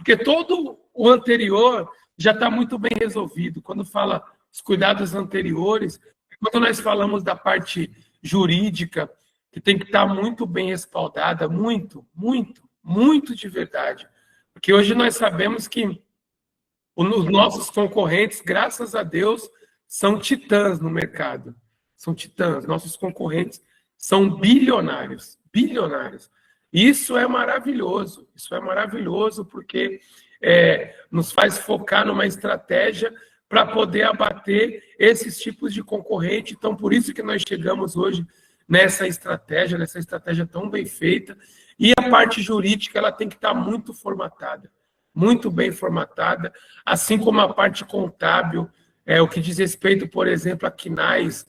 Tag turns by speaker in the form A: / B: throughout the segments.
A: Porque todo o anterior já está muito bem resolvido. Quando fala os cuidados anteriores, quando nós falamos da parte jurídica, que tem que estar muito bem respaldada, muito, muito, muito de verdade. Porque hoje nós sabemos que os nossos concorrentes, graças a Deus, são titãs no mercado. São titãs. Nossos concorrentes são bilionários. Bilionários. Isso é maravilhoso. Isso é maravilhoso porque nos faz focar numa estratégia para poder abater esses tipos de concorrente. Então, por isso que nós chegamos hoje nessa estratégia tão bem feita. E a parte jurídica ela tem que estar muito formatada, muito bem formatada, assim como a parte contábil, o que diz respeito, por exemplo, a KNAIs.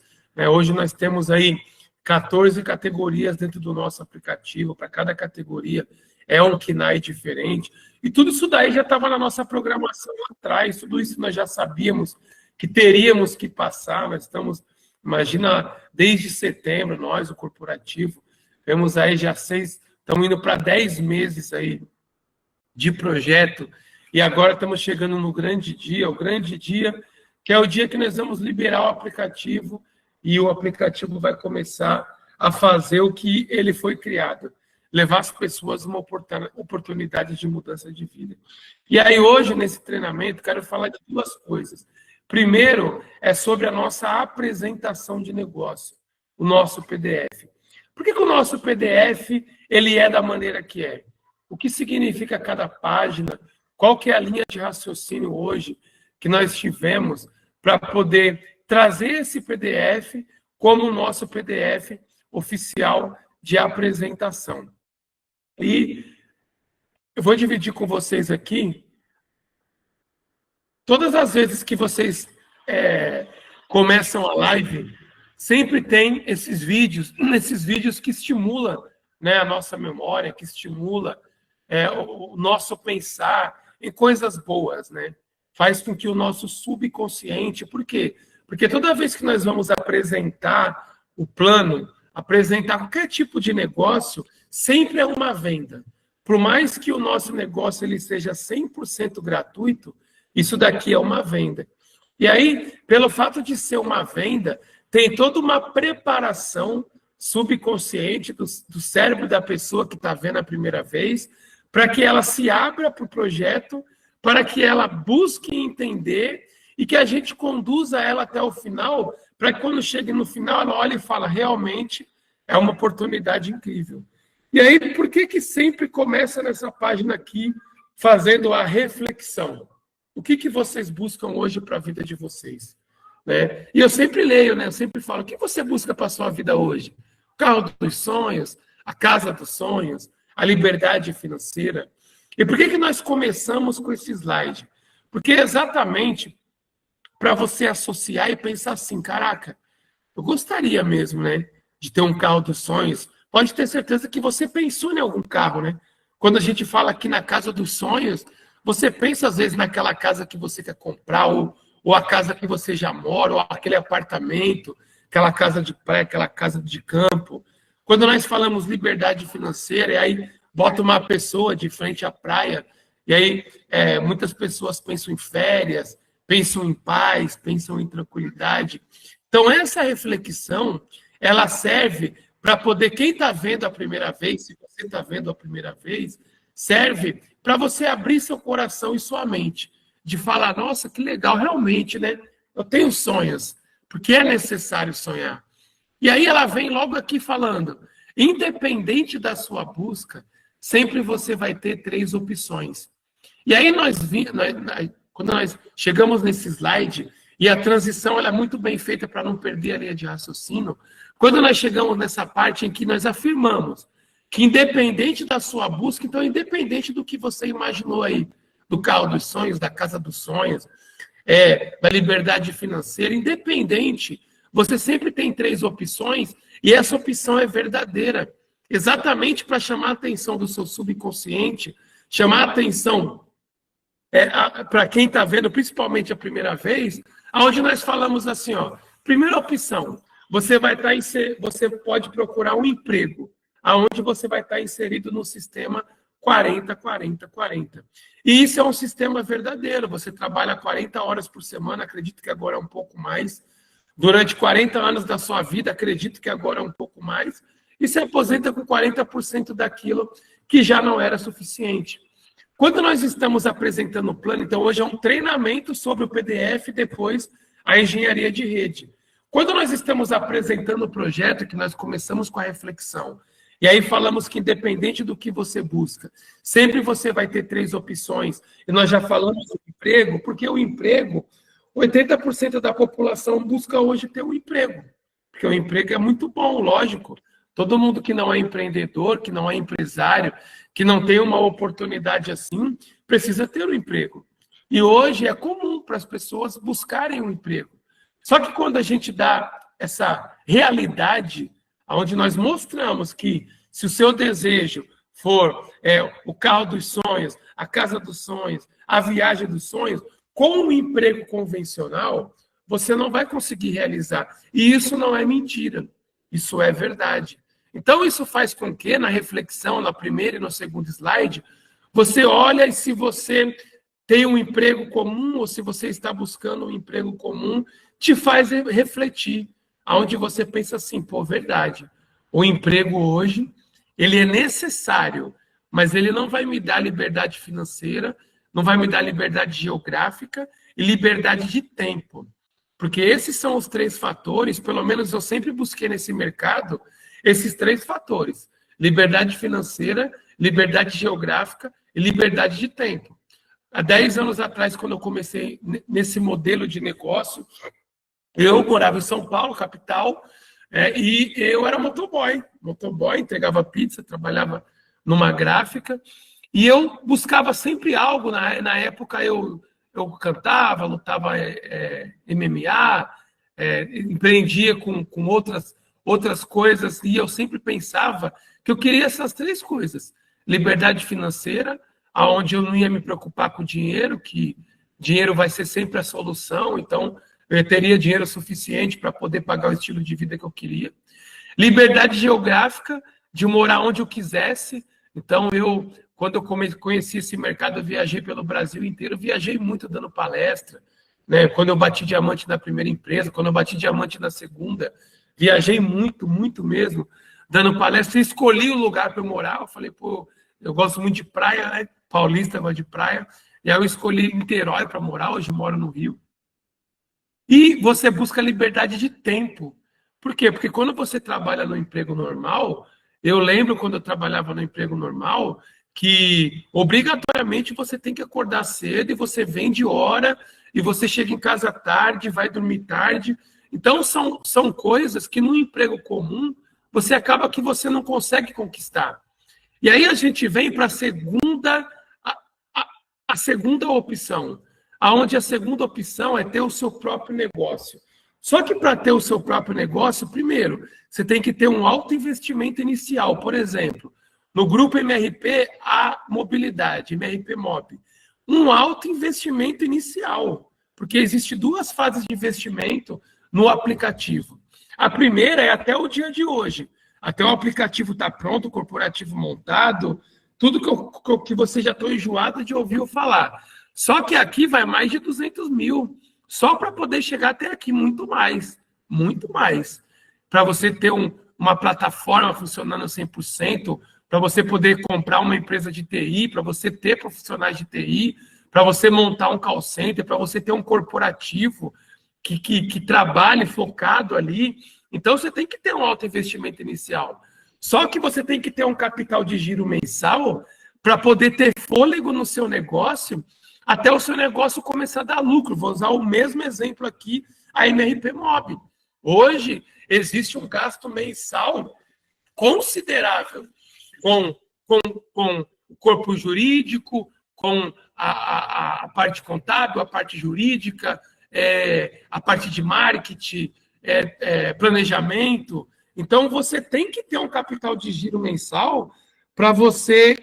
A: Hoje nós temos aí 14 categorias dentro do nosso aplicativo, para cada categoria é um KNAI diferente, e tudo isso daí já estava na nossa programação lá atrás, tudo isso nós já sabíamos que teríamos que passar, nós estamos, imagina, desde setembro, nós, o corporativo, temos aí já estamos indo para 10 meses aí de projeto, e agora estamos chegando no grande dia, o grande dia, que é o dia que nós vamos liberar o aplicativo, e o aplicativo vai começar a fazer o que ele foi criado, levar as pessoas uma oportunidade de mudança de vida. E aí hoje, nesse treinamento, quero falar de duas coisas. Primeiro, é sobre a nossa apresentação de negócio, o nosso PDF. Por que o nosso PDF ele é da maneira que é? O que significa cada página? Qual que é a linha de raciocínio hoje que nós tivemos para poder trazer esse PDF como o nosso PDF oficial de apresentação? E eu vou dividir com vocês aqui. Todas as vezes que vocês começam a live, sempre tem esses vídeos que estimulam, né, a nossa memória, que estimula o nosso pensar em coisas boas, né? Faz com que o nosso subconsciente... Por quê? Porque toda vez que nós vamos apresentar o plano, apresentar qualquer tipo de negócio, sempre é uma venda. Por mais que o nosso negócio ele seja 100% gratuito, isso daqui é uma venda. E aí, pelo fato de ser uma venda, tem toda uma preparação subconsciente do cérebro da pessoa que está vendo a primeira vez, para que ela se abra para o projeto, para que ela busque entender e que a gente conduza ela até o final, para que quando chegue no final, ela olhe e fala, realmente é uma oportunidade incrível. E aí, por que sempre começa nessa página aqui, fazendo a reflexão? O que vocês buscam hoje para a vida de vocês? Né? E eu sempre leio, né? Eu sempre falo, o que você busca para a sua vida hoje? O carro dos sonhos, a casa dos sonhos, a liberdade financeira. E por que nós começamos com esse slide? Porque exatamente para você associar e pensar assim, caraca, eu gostaria mesmo, né, de ter um carro dos sonhos. Pode ter certeza que você pensou em algum carro, né? Quando a gente fala aqui na casa dos sonhos, você pensa às vezes naquela casa que você quer comprar, ou a casa que você já mora, ou aquele apartamento, aquela casa de praia, aquela casa de campo. Quando nós falamos liberdade financeira, e aí bota uma pessoa de frente à praia, e aí muitas pessoas pensam em férias, pensam em paz, pensam em tranquilidade. Então, essa reflexão, ela serve para poder, quem está vendo a primeira vez, se você está vendo a primeira vez, serve para você abrir seu coração e sua mente, de falar, nossa, que legal, realmente, né? Eu tenho sonhos, porque é necessário sonhar. E aí ela vem logo aqui falando, independente da sua busca, sempre você vai ter 3 opções. E aí quando nós chegamos nesse slide, e a transição ela é muito bem feita para não perder a linha de raciocínio, quando nós chegamos nessa parte em que nós afirmamos que independente da sua busca, então independente do que você imaginou aí, do carro dos sonhos, da casa dos sonhos, da liberdade financeira, independente, você sempre tem 3 opções, e essa opção é verdadeira, exatamente para chamar a atenção do seu subconsciente, chamar a atenção para quem está vendo, principalmente a primeira vez, onde nós falamos assim, ó, primeira opção, você pode procurar um emprego, aonde você vai estar inserido no sistema 40, 40, 40. E isso é um sistema verdadeiro. Você trabalha 40 horas por semana, acredito que agora é um pouco mais. Durante 40 anos da sua vida, acredito que agora é um pouco mais. E se aposenta com 40% daquilo que já não era suficiente. Quando nós estamos apresentando o plano, então hoje é um treinamento sobre o PDF, depois a engenharia de rede. Quando nós estamos apresentando o projeto, que nós começamos com a reflexão, e aí falamos que independente do que você busca, sempre você vai ter 3 opções, e nós já falamos do emprego, porque o emprego, 80% da população busca hoje ter um emprego, porque o emprego é muito bom, lógico. Todo mundo que não é empreendedor, que não é empresário, que não tem uma oportunidade assim, precisa ter um emprego. E hoje é comum para as pessoas buscarem um emprego. Só que quando a gente dá essa realidade, onde nós mostramos que se o seu desejo for o carro dos sonhos, a casa dos sonhos, a viagem dos sonhos, com um emprego convencional, você não vai conseguir realizar. E isso não é mentira, isso é verdade. Então, isso faz com que, na reflexão, na primeira e no segundo slide, você olha e se você tem um emprego comum ou se você está buscando um emprego comum, te faz refletir, aonde você pensa assim, pô, verdade, o emprego hoje, ele é necessário, mas ele não vai me dar liberdade financeira, não vai me dar liberdade geográfica e liberdade de tempo. Porque esses são os 3 fatores, pelo menos eu sempre busquei nesse mercado, esses 3 fatores: liberdade financeira, liberdade geográfica e liberdade de tempo. Há 10 anos atrás, quando eu comecei nesse modelo de negócio, eu morava em São Paulo, capital, e eu era motoboy, entregava pizza, trabalhava numa gráfica, e eu buscava sempre algo. Na época eu cantava, lutava MMA, empreendia com outras coisas, e eu sempre pensava que eu queria essas 3 coisas: liberdade financeira, aonde eu não ia me preocupar com dinheiro, que dinheiro vai ser sempre a solução, então eu teria dinheiro suficiente para poder pagar o estilo de vida que eu queria. Liberdade geográfica, de morar onde eu quisesse. Então, quando eu conheci esse mercado, eu viajei pelo Brasil inteiro, viajei muito dando palestra, né? Quando eu bati diamante na primeira empresa, quando eu bati diamante na segunda, viajei muito, muito mesmo, dando palestra. Escolhi o lugar para eu morar. Eu falei, pô, eu gosto muito de praia, né? Paulista gosta de praia. E aí eu escolhi Niterói para morar, hoje moro no Rio. E você busca liberdade de tempo. Por quê? Porque quando você trabalha no emprego normal, eu lembro quando eu trabalhava no emprego normal, que obrigatoriamente você tem que acordar cedo e você vem de hora, e você chega em casa tarde, vai dormir tarde. Então, são coisas que no emprego comum, você acaba que você não consegue conquistar. E aí a gente vem para a segunda opção, aonde a segunda opção é ter o seu próprio negócio. Só que para ter o seu próprio negócio, primeiro, você tem que ter um alto investimento inicial. Por exemplo, no grupo MRP, há mobilidade, MRP Mob. Um alto investimento inicial, porque existe 2 fases de investimento no aplicativo. A primeira é até o dia de hoje. Até o aplicativo estar pronto, o corporativo montado, tudo que você já está enjoado de ouvir eu falar. Só que aqui vai mais de 200 mil, só para poder chegar até aqui, muito mais. Para você ter uma plataforma funcionando 100%, para você poder comprar uma empresa de TI, para você ter profissionais de TI, para você montar um call center, para você ter um corporativo que trabalhe focado ali. Então, você tem que ter um alto investimento inicial. Só que você tem que ter um capital de giro mensal para poder ter fôlego no seu negócio, até o seu negócio começar a dar lucro. Vou usar o mesmo exemplo aqui, a MRP Mob. Hoje, existe um gasto mensal considerável com o corpo jurídico, com a parte contábil, a parte jurídica, a parte de marketing, planejamento. Então, você tem que ter um capital de giro mensal para você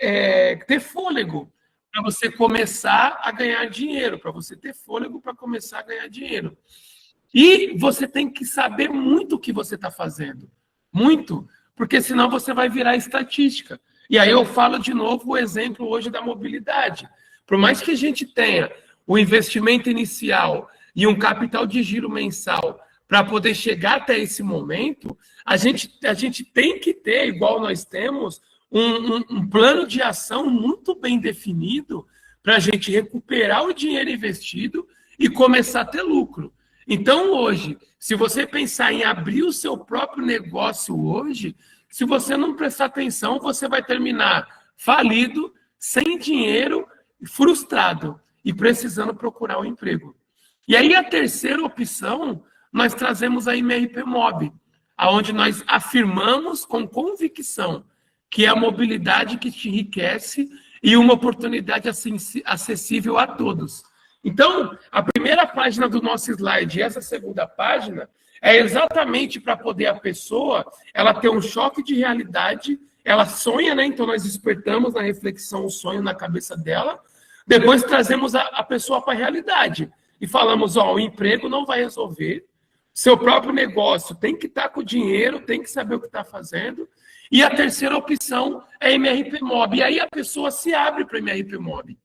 A: ter fôlego, para você começar a ganhar dinheiro, para você ter fôlego para começar a ganhar dinheiro. E você tem que saber muito o que você está fazendo. Muito. Porque senão você vai virar estatística. E aí eu falo de novo o exemplo hoje da mobilidade. Por mais que a gente tenha o investimento inicial e um capital de giro mensal para poder chegar até esse momento, a gente tem que ter, igual nós temos, um plano de ação muito bem definido para a gente recuperar o dinheiro investido e começar a ter lucro. Então, hoje, se você pensar em abrir o seu próprio negócio hoje, se você não prestar atenção, você vai terminar falido, sem dinheiro, frustrado e precisando procurar um emprego. E aí, a terceira opção, nós trazemos a MRP Mob, onde nós afirmamos com convicção que é a mobilidade que te enriquece e uma oportunidade acessível a todos. Então, a primeira página do nosso slide e essa segunda página é exatamente para poder a pessoa ela ter um choque de realidade, ela sonha, né? Então, nós despertamos na reflexão o sonho na cabeça dela, depois trazemos a pessoa para a realidade e falamos, ó, o emprego não vai resolver, seu próprio negócio tem que estar com dinheiro, tem que saber o que está fazendo. E a terceira opção é MRP Mob. E aí a pessoa se abre para MRP Mob.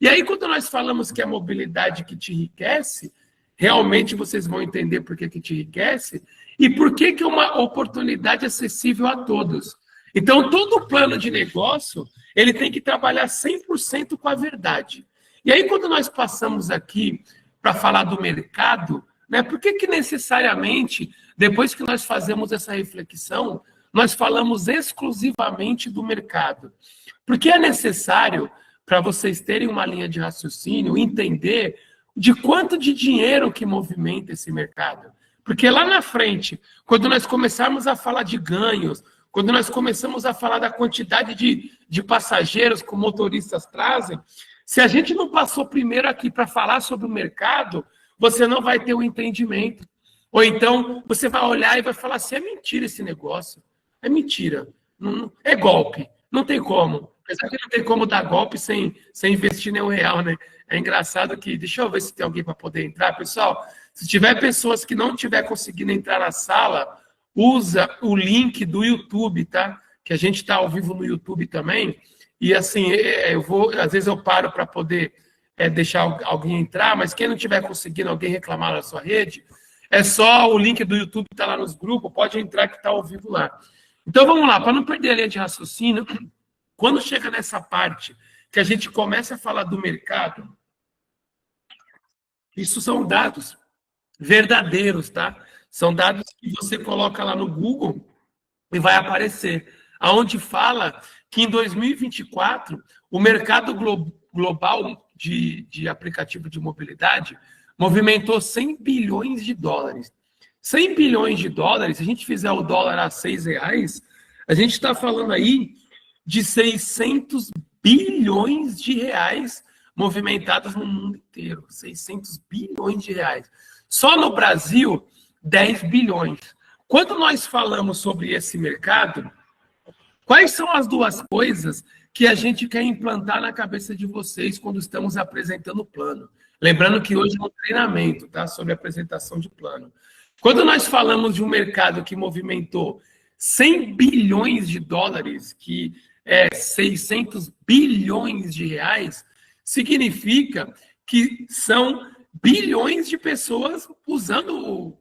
A: E aí, quando nós falamos que é a mobilidade que te enriquece, realmente vocês vão entender por que te enriquece e por que é uma oportunidade acessível a todos. Então, todo plano de negócio, ele tem que trabalhar 100% com a verdade. E aí, quando nós passamos aqui para falar do mercado, né, por que necessariamente, depois que nós fazemos essa reflexão, nós falamos exclusivamente do mercado? Porque é necessário, para vocês terem uma linha de raciocínio, entender de quanto de dinheiro que movimenta esse mercado. Porque lá na frente, quando nós começarmos a falar de ganhos, quando nós começamos a falar da quantidade de passageiros que motoristas trazem, se a gente não passou primeiro aqui para falar sobre o mercado, você não vai ter o entendimento. Ou então, você vai olhar e vai falar assim, é mentira esse negócio. É mentira. Não, é golpe. Não tem como. Apesar que não tem como dar golpe sem investir nenhum real, né? É engraçado que... Deixa eu ver se tem alguém para poder entrar. Pessoal, se tiver pessoas que não tiver conseguindo entrar na sala, usa o link do YouTube, tá? Que a gente está ao vivo no YouTube também. E assim, às vezes eu paro para poder deixar alguém entrar, mas quem não tiver conseguindo alguém reclamar na sua rede, é só o link do YouTube que está lá nos grupos, pode entrar que está ao vivo lá. Então vamos lá, para não perder a linha de raciocínio, quando chega nessa parte que a gente começa a falar do mercado, isso são dados verdadeiros, tá? São dados que você coloca lá no Google e vai aparecer, aonde fala que em 2024 o mercado global de aplicativo de mobilidade movimentou 100 bilhões de dólares. 100 bilhões de dólares, se a gente fizer o dólar a R$6, a gente está falando aí de 600 bilhões de reais movimentados no mundo inteiro. 600 bilhões de reais. Só no Brasil, 10 bilhões. Quando nós falamos sobre esse mercado, quais são as duas coisas que a gente quer implantar na cabeça de vocês quando estamos apresentando o plano? Lembrando que hoje é um treinamento, tá? Sobre apresentação de plano. Quando nós falamos de um mercado que movimentou 100 bilhões de dólares, que é 600 bilhões de reais, significa que são bilhões de pessoas usando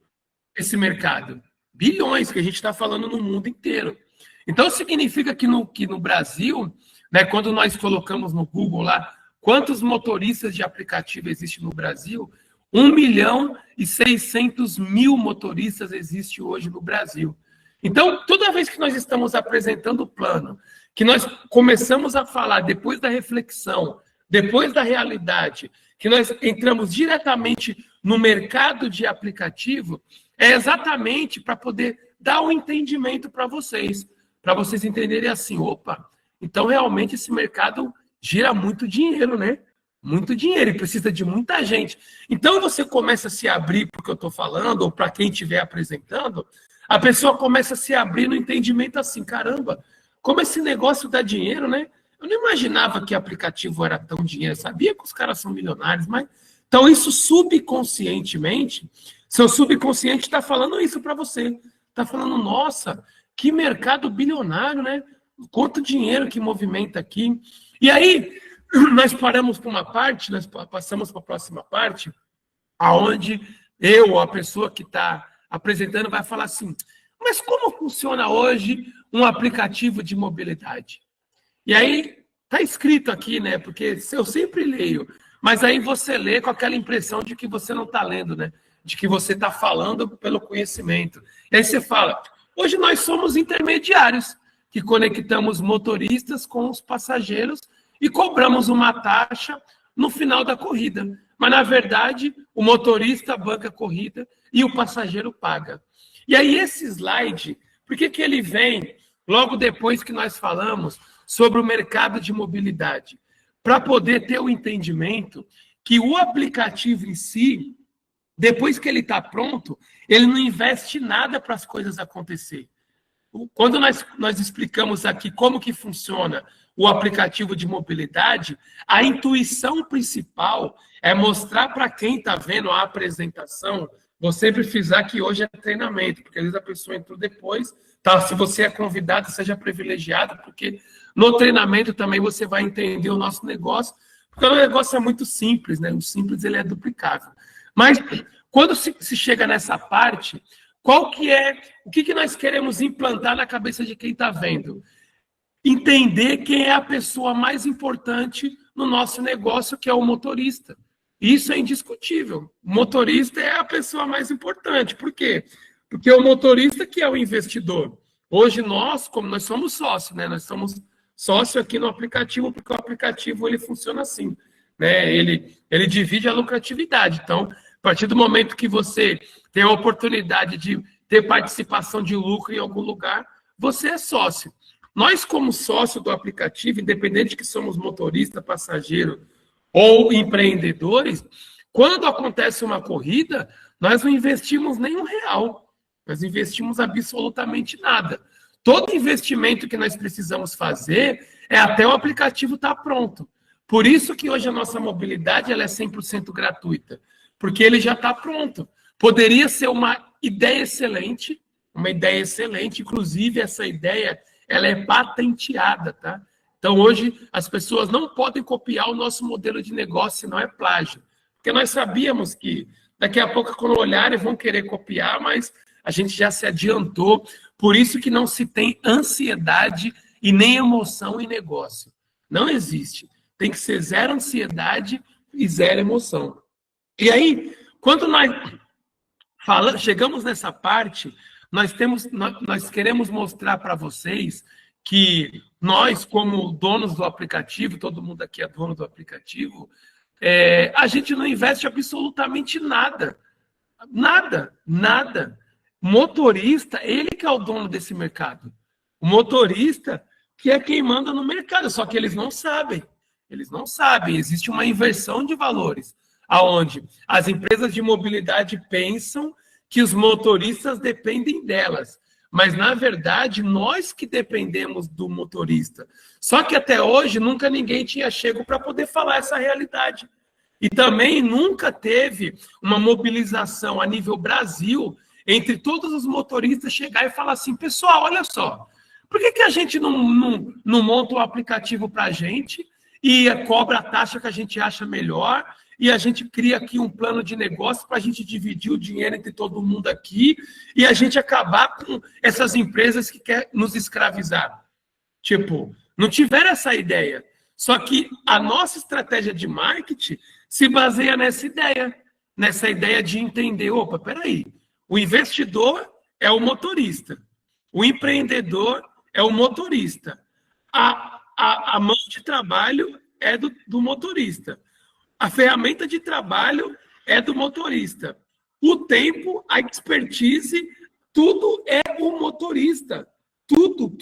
A: esse mercado. Bilhões, que a gente está falando no mundo inteiro. Então, significa que no Brasil, né, quando nós colocamos no Google lá, quantos motoristas de aplicativo existem no Brasil? 1.600.000 motoristas existem hoje no Brasil. Então, toda vez que nós estamos apresentando o plano, que nós começamos a falar depois da reflexão, depois da realidade, que nós entramos diretamente no mercado de aplicativo, é exatamente para poder dar um entendimento para vocês entenderem assim, opa, então realmente esse mercado gira muito dinheiro, né? Muito dinheiro e precisa de muita gente. Então você começa a se abrir para o que eu estou falando, ou para quem estiver apresentando, a pessoa começa a se abrir no entendimento assim, caramba, como esse negócio dá dinheiro, né? Eu não imaginava que aplicativo era tão dinheiro, sabia que os caras são milionários, mas... Então isso subconscientemente, seu subconsciente está falando isso para você. Está falando, nossa, que mercado bilionário, né? quanto dinheiro que movimenta aqui. E aí, nós paramos para uma parte, nós passamos para a próxima parte, aonde eu, ou a pessoa que está apresentando, vai falar assim, mas como funciona hoje um aplicativo de mobilidade? E aí, está escrito aqui, né? Porque eu sempre leio, mas aí você lê com aquela impressão de que você não está lendo, né? De que você está falando pelo conhecimento. E aí você fala, hoje nós somos intermediários, que conectamos motoristas com os passageiros e cobramos uma taxa no final da corrida. Mas, na verdade, o motorista banca a corrida e o passageiro paga. E aí, esse slide, por que ele vem logo depois que nós falamos sobre o mercado de mobilidade? Para poder ter o entendimento que o aplicativo em si, depois que ele está pronto, ele não investe nada para as coisas acontecerem. Quando nós explicamos aqui como que funciona o aplicativo de mobilidade, a intuição principal é mostrar para quem está vendo a apresentação, vou sempre frisar que hoje é treinamento, porque às vezes a pessoa entrou depois, tá? Se você é convidado, seja privilegiado, porque no treinamento também você vai entender o nosso negócio, porque o negócio é muito simples, né? O simples ele é duplicável. Mas quando se chega nessa parte, qual que é, o que nós queremos implantar na cabeça de quem está vendo? Entender quem é a pessoa mais importante no nosso negócio, que é o motorista. Isso é indiscutível. O motorista é a pessoa mais importante. Por quê? Porque o motorista que é o investidor. Hoje nós, como nós somos sócios, né? Nós somos sócio aqui no aplicativo, porque o aplicativo ele funciona assim, né? Ele divide a lucratividade. Então, a partir do momento que você tem a oportunidade de ter participação de lucro em algum lugar, você é sócio. Nós, como sócio do aplicativo, independente de que somos motorista, passageiro ou empreendedores, quando acontece uma corrida, nós não investimos nem R$1. Nós investimos absolutamente nada. Todo investimento que nós precisamos fazer é até o aplicativo estar pronto. Por isso que hoje a nossa mobilidade ela é 100% gratuita, porque ele já está pronto. Poderia ser uma ideia excelente, inclusive essa ideia ela é patenteada, tá? Então hoje as pessoas não podem copiar o nosso modelo de negócio, senão é plágio. Porque nós sabíamos que daqui a pouco, quando olharem, vão querer copiar, mas a gente já se adiantou. Por isso que não se tem ansiedade e nem emoção em negócio. Não existe. Tem que ser zero ansiedade e zero emoção. E aí, quando nós chegamos nessa parte, nós queremos mostrar para vocês que nós, como donos do aplicativo, todo mundo aqui é dono do aplicativo, a gente não investe absolutamente nada. Nada. Motorista, ele que é o dono desse mercado. O motorista que é quem manda no mercado, só que eles não sabem. Existe uma inversão de valores, aonde as empresas de mobilidade pensam que os motoristas dependem delas. Mas, na verdade, nós que dependemos do motorista. Só que até hoje, nunca ninguém tinha chego para poder falar essa realidade. E também nunca teve uma mobilização a nível Brasil entre todos os motoristas chegar e falar assim, pessoal, olha só, por que a gente não monta um aplicativo para a gente e cobra a taxa que a gente acha melhor e a gente cria aqui um plano de negócio para a gente dividir o dinheiro entre todo mundo aqui e a gente acabar com essas empresas que querem nos escravizar? Tipo, não tiveram essa ideia. Só que a nossa estratégia de marketing se baseia nessa ideia de entender, opa, peraí, o investidor é o motorista, o empreendedor é o motorista, a mão de trabalho é do motorista, a ferramenta de trabalho é do motorista, o tempo, a expertise, tudo é o motorista, tudo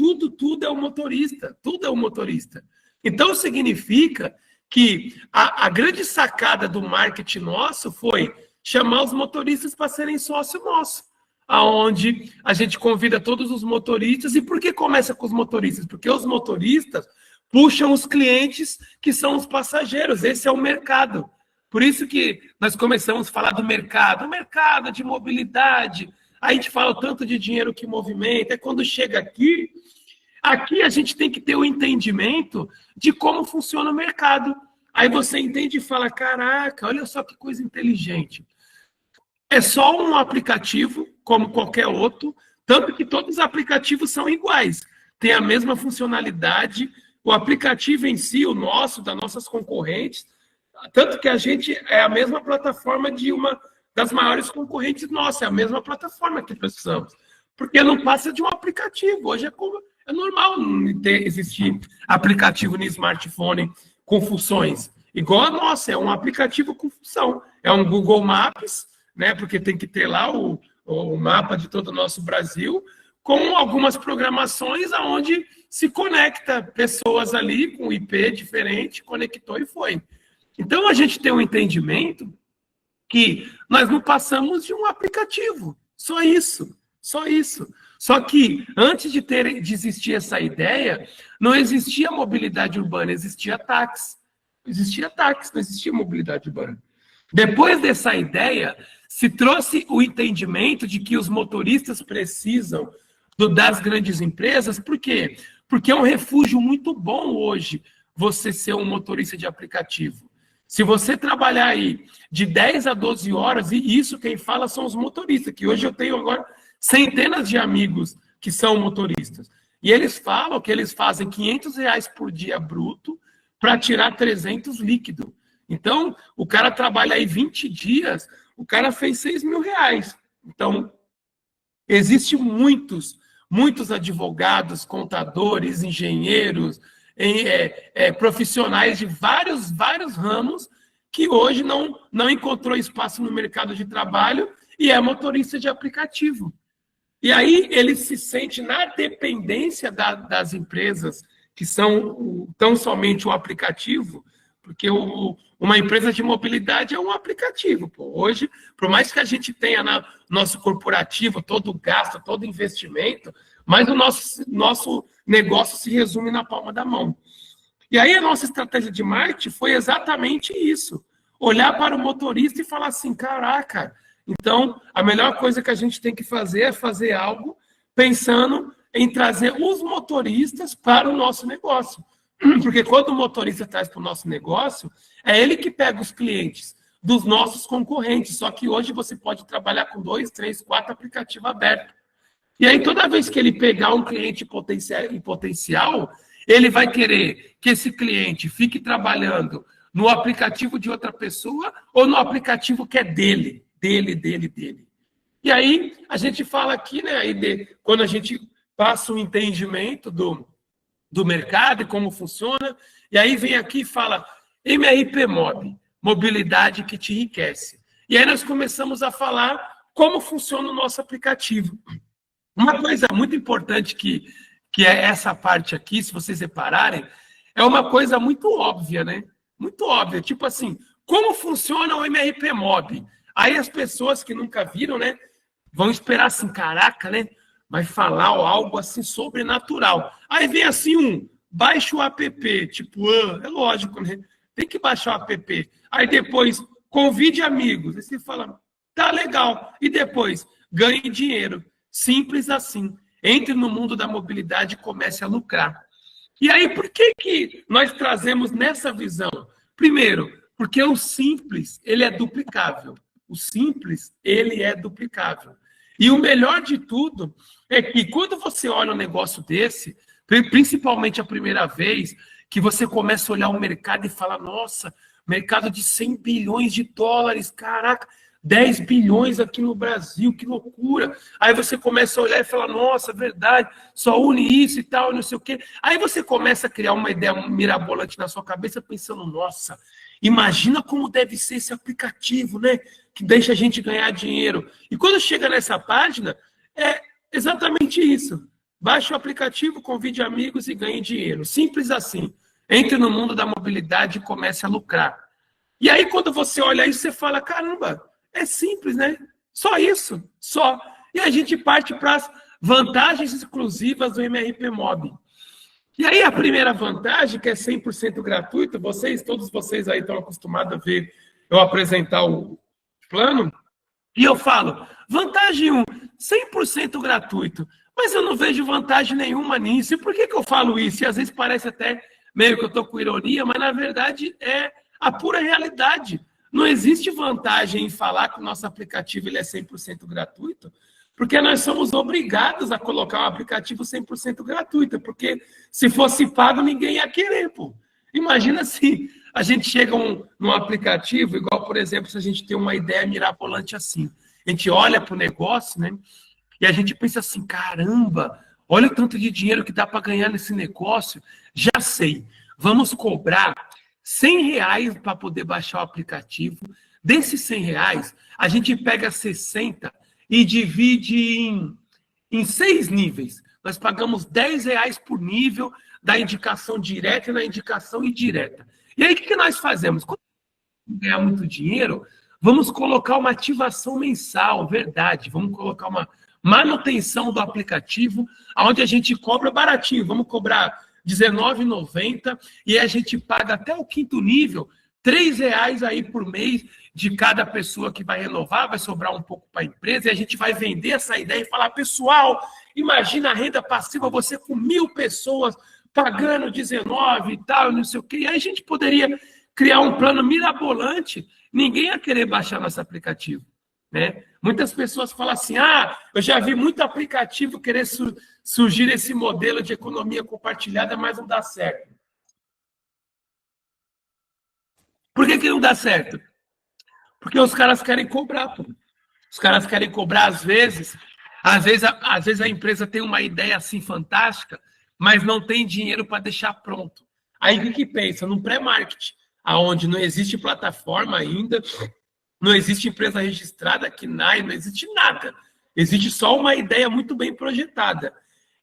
A: é o motorista, tudo é o motorista. Então, significa que a grande sacada do marketing nosso foi chamar os motoristas para serem sócio nosso, aonde a gente convida todos os motoristas. E por que começa com os motoristas? Porque os motoristas puxam os clientes que são os passageiros. Esse é o mercado. Por isso que nós começamos a falar do mercado. O mercado de mobilidade. Aí a gente fala o tanto de dinheiro que movimenta. É quando chega aqui, Aqui a gente tem que ter o entendimento de como funciona o mercado. Aí você entende e fala, caraca, olha só que coisa inteligente. É só um aplicativo, como qualquer outro, tanto que todos os aplicativos são iguais. Tem a mesma funcionalidade, o aplicativo em si, o nosso, das nossas concorrentes, tanto que a gente é a mesma plataforma de uma das maiores concorrentes nossa, é a mesma plataforma que precisamos. Porque não passa de um aplicativo. Hoje é normal existir aplicativo no smartphone com funções. Igual a nossa, é um aplicativo com função. É um Google Maps, né? Porque tem que ter lá o mapa de todo o nosso Brasil, com algumas programações aonde se conecta pessoas ali com IP diferente, conectou e foi. Então, a gente tem um entendimento que nós não passamos de um aplicativo. Só isso. Só isso. Só que, antes de existir essa ideia, não existia mobilidade urbana, existia táxi. Existia táxi, não existia mobilidade urbana. Depois dessa ideia, se trouxe o entendimento de que os motoristas precisam das grandes empresas. Por quê? Porque é um refúgio muito bom hoje você ser um motorista de aplicativo. Se você trabalhar aí de 10 a 12 horas, e isso quem fala são os motoristas, que hoje eu tenho agora centenas de amigos que são motoristas. E eles falam que eles fazem R$ 500 por dia bruto para tirar 300 líquido. Então, o cara trabalha aí 20 dias, o cara fez R$ 6.000. Então, existem muitos advogados, contadores, engenheiros, profissionais de vários ramos que hoje não encontrou espaço no mercado de trabalho e é motorista de aplicativo. E aí ele se sente na dependência das empresas que são tão somente um aplicativo, porque uma empresa de mobilidade é um aplicativo. Pô. Hoje, por mais que a gente tenha no nosso corporativo todo o gasto, todo o investimento, mas o nosso negócio se resume na palma da mão. E aí a nossa estratégia de marketing foi exatamente isso. Olhar para o motorista e falar assim, caraca, então a melhor coisa que a gente tem que fazer é fazer algo pensando em trazer os motoristas para o nosso negócio. Porque quando o motorista traz para o nosso negócio, é ele que pega os clientes dos nossos concorrentes. Só que hoje você pode trabalhar com 2, 3, 4 aplicativos abertos. E aí, toda vez que ele pegar um cliente em potencial, ele vai querer que esse cliente fique trabalhando no aplicativo de outra pessoa ou no aplicativo que é dele. E aí, a gente fala aqui, né? Quando a gente passa o entendimento do mercado e como funciona, e aí vem aqui e fala MRP Mob, mobilidade que te enriquece. E aí nós começamos a falar como funciona o nosso aplicativo. Uma coisa muito importante que é essa parte aqui, se vocês repararem, é uma coisa muito óbvia, né? Muito óbvia. Tipo assim, como funciona o MRP Mob? Aí as pessoas que nunca viram, né, vão esperar assim, caraca, né? Vai falar algo assim sobrenatural. Aí vem assim baixa o app, tipo, é lógico, né? Tem que baixar o app. Aí depois, convide amigos. Aí você fala, tá legal. E depois, ganhe dinheiro. Simples assim. Entre no mundo da mobilidade e comece a lucrar. E aí, por que nós trazemos nessa visão? Primeiro, porque o simples, ele é duplicável. O simples, ele é duplicável. E o melhor de tudo é que quando você olha um negócio desse, principalmente a primeira vez, que você começa a olhar o mercado e fala, nossa, mercado de 100 bilhões de dólares, caraca, 10 bilhões aqui no Brasil, que loucura. Aí você começa a olhar e fala, nossa, verdade, só une isso e tal, não sei o quê. Aí você começa a criar uma ideia mirabolante na sua cabeça, pensando, nossa, imagina como deve ser esse aplicativo, né? Que deixa a gente ganhar dinheiro. E quando chega nessa página, é exatamente isso. Baixe o aplicativo, convide amigos e ganhe dinheiro. Simples assim. Entre no mundo da mobilidade e comece a lucrar. E aí, quando você olha isso, você fala, caramba, é simples, né? Só isso, só. E a gente parte para as vantagens exclusivas do MRP Mob. E aí, a primeira vantagem, que é 100% gratuito, todos vocês aí estão acostumados a ver eu apresentar o plano, e eu falo, vantagem 1, 100% gratuito. Mas eu não vejo vantagem nenhuma nisso. E por que eu falo isso? E às vezes parece até meio que eu estou com ironia, mas na verdade é a pura realidade. Não existe vantagem em falar que o nosso aplicativo ele é 100% gratuito, porque nós somos obrigados a colocar um aplicativo 100% gratuito, porque se fosse pago, ninguém ia querer, pô. Imagina se a gente chega num aplicativo, igual, por exemplo, se a gente tem uma ideia mirabolante assim. A gente olha para o negócio, né? E a gente pensa assim, caramba, olha o tanto de dinheiro que dá para ganhar nesse negócio. Já sei, vamos cobrar R$ 100 para poder baixar o aplicativo. Desses R$ 100, a gente pega 60 e divide em 6 níveis. Nós pagamos R$ 10 por nível da indicação direta e na indicação indireta. E aí, o que nós fazemos? Quando ganhar muito dinheiro, vamos colocar uma ativação mensal, verdade. Vamos colocar uma manutenção do aplicativo, onde a gente cobra baratinho. Vamos cobrar R$19,90 e a gente paga até o 5º nível, R$3 aí por mês de cada pessoa que vai renovar, vai sobrar um pouco para a empresa e a gente vai vender essa ideia e falar, pessoal, imagina a renda passiva, você com 1.000 pessoas pagando 19 e tal, não sei o quê. E aí a gente poderia criar um plano mirabolante, ninguém ia querer baixar nosso aplicativo, né? Muitas pessoas falam assim, eu já vi muito aplicativo querer surgir esse modelo de economia compartilhada, mas não dá certo. Por que não dá certo? Porque os caras querem cobrar, pô. Os caras querem cobrar às vezes a empresa tem uma ideia assim fantástica, mas não tem dinheiro para deixar pronto. Aí o que pensa? Num pré-marketing, aonde não existe plataforma ainda, não existe empresa registrada, KNAI, não existe nada. Existe só uma ideia muito bem projetada.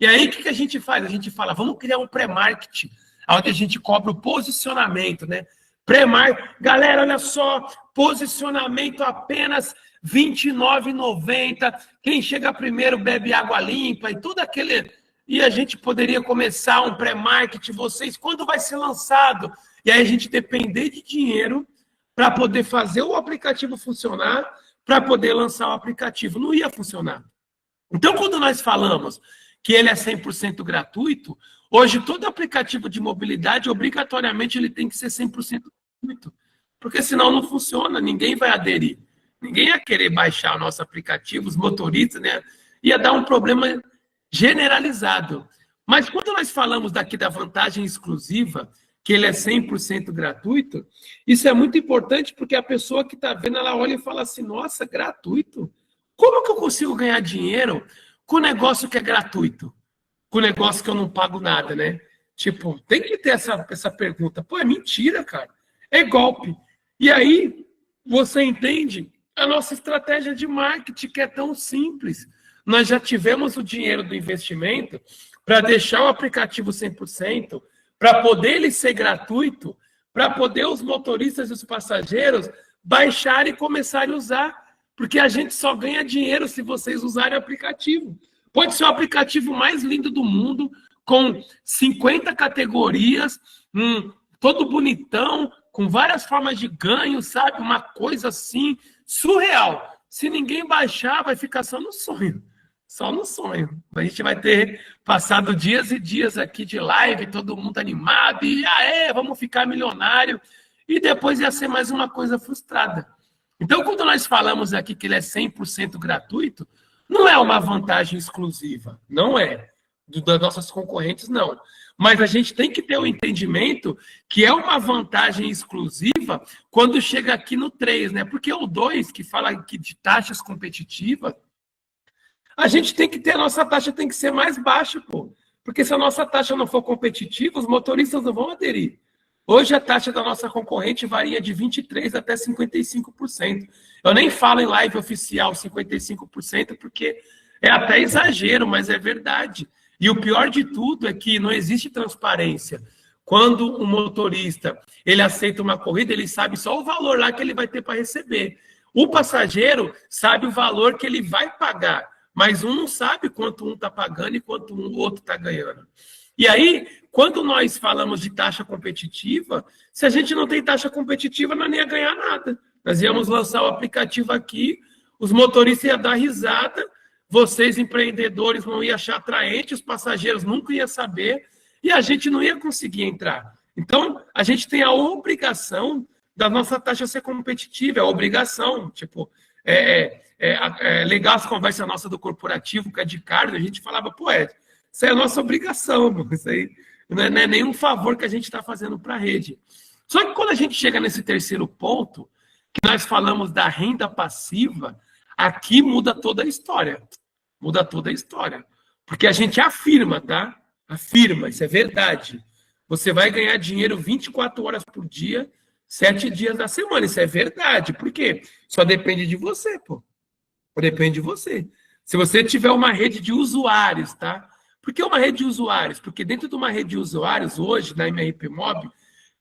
A: E aí, o que a gente faz? A gente fala, vamos criar um pré-marketing, onde a gente cobra o posicionamento, né? Pré-marketing, galera, olha só, posicionamento apenas R$29,90. Quem chega primeiro bebe água limpa e tudo aquele... E a gente poderia começar um pré-marketing, vocês, quando vai ser lançado? E aí a gente depender de dinheiro para poder fazer o aplicativo funcionar, para poder lançar o aplicativo. Não ia funcionar. Então, quando nós falamos que ele é 100% gratuito, hoje todo aplicativo de mobilidade, obrigatoriamente, ele tem que ser 100% gratuito. Porque senão não funciona, ninguém vai aderir. Ninguém ia querer baixar o nosso aplicativo, os motoristas, né? Ia dar um problema generalizado. Mas quando nós falamos daqui da vantagem exclusiva, que ele é 100% gratuito, isso é muito importante porque a pessoa que está vendo, ela olha e fala assim, nossa, gratuito? Como que eu consigo ganhar dinheiro com o negócio que é gratuito? Com o negócio que eu não pago nada, né? Tipo, tem que ter essa pergunta. Pô, é mentira, cara. É golpe. E aí, você entende a nossa estratégia de marketing, que é tão simples. Nós já tivemos o dinheiro do investimento para deixar o aplicativo 100%, para poder ele ser gratuito, para poder os motoristas e os passageiros baixarem e começarem a usar. Porque a gente só ganha dinheiro se vocês usarem o aplicativo. Pode ser o aplicativo mais lindo do mundo, com 50 categorias, todo bonitão, com várias formas de ganho, sabe? Uma coisa assim, surreal. Se ninguém baixar, vai ficar só no sonho. Só no sonho. A gente vai ter passado dias e dias aqui de live, todo mundo animado, e vamos ficar milionário. E depois ia ser mais uma coisa frustrada. Então, quando nós falamos aqui que ele é 100% gratuito, não é uma vantagem exclusiva. Não é. Das nossas concorrentes, não. Mas a gente tem que ter o entendimento que é uma vantagem exclusiva quando chega aqui no 3, né? Porque o 2, que fala aqui de taxas competitivas, a gente tem que ter, a nossa taxa tem que ser mais baixa, pô. Porque se a nossa taxa não for competitiva, os motoristas não vão aderir. Hoje a taxa da nossa concorrente varia de 23% até 55%. Eu nem falo em live oficial 55%, porque é até exagero, mas é verdade. E o pior de tudo é que não existe transparência. Quando um motorista ele aceita uma corrida, ele sabe só o valor lá que ele vai ter para receber. O passageiro sabe o valor que ele vai pagar, mas um não sabe quanto um está pagando e quanto o outro está ganhando. E aí, quando nós falamos de taxa competitiva, se a gente não tem taxa competitiva, nós nem ia ganhar nada. Nós íamos lançar o aplicativo aqui, os motoristas iam dar risada, vocês, empreendedores, não iam achar atraente, os passageiros nunca iam saber, e a gente não ia conseguir entrar. Então, a gente tem a obrigação da nossa taxa ser competitiva, é a obrigação. Tipo, legal as conversas nossas do corporativo, que é de cargo, a gente falava, pô, isso é a nossa obrigação, mano. Isso aí não é nenhum favor que a gente está fazendo para a rede. Só que quando a gente chega nesse terceiro ponto, que nós falamos da renda passiva, aqui muda toda a história. Muda toda a história. Porque a gente afirma, tá? Afirma, isso é verdade. Você vai ganhar dinheiro 24 horas por dia, 7 dias da semana. Isso é verdade. Por quê? Só depende de você, pô. Depende de você. Se você tiver uma rede de usuários, tá? Por que uma rede de usuários? Porque dentro de uma rede de usuários, hoje, na MRP Mob,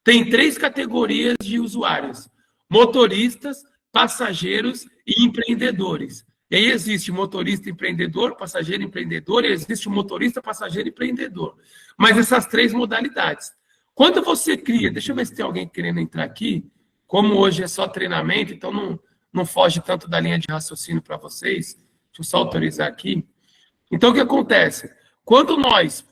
A: tem 3 categorias de usuários: motoristas, passageiros e empreendedores. E aí existe motorista empreendedor, passageiro empreendedor, e existe o motorista, passageiro empreendedor. Mas essas 3 modalidades. Quando você cria, deixa eu ver se tem alguém querendo entrar aqui, como hoje é só treinamento, então não foge tanto da linha de raciocínio para vocês. Deixa eu só autorizar aqui. Então, o que acontece? Quando nós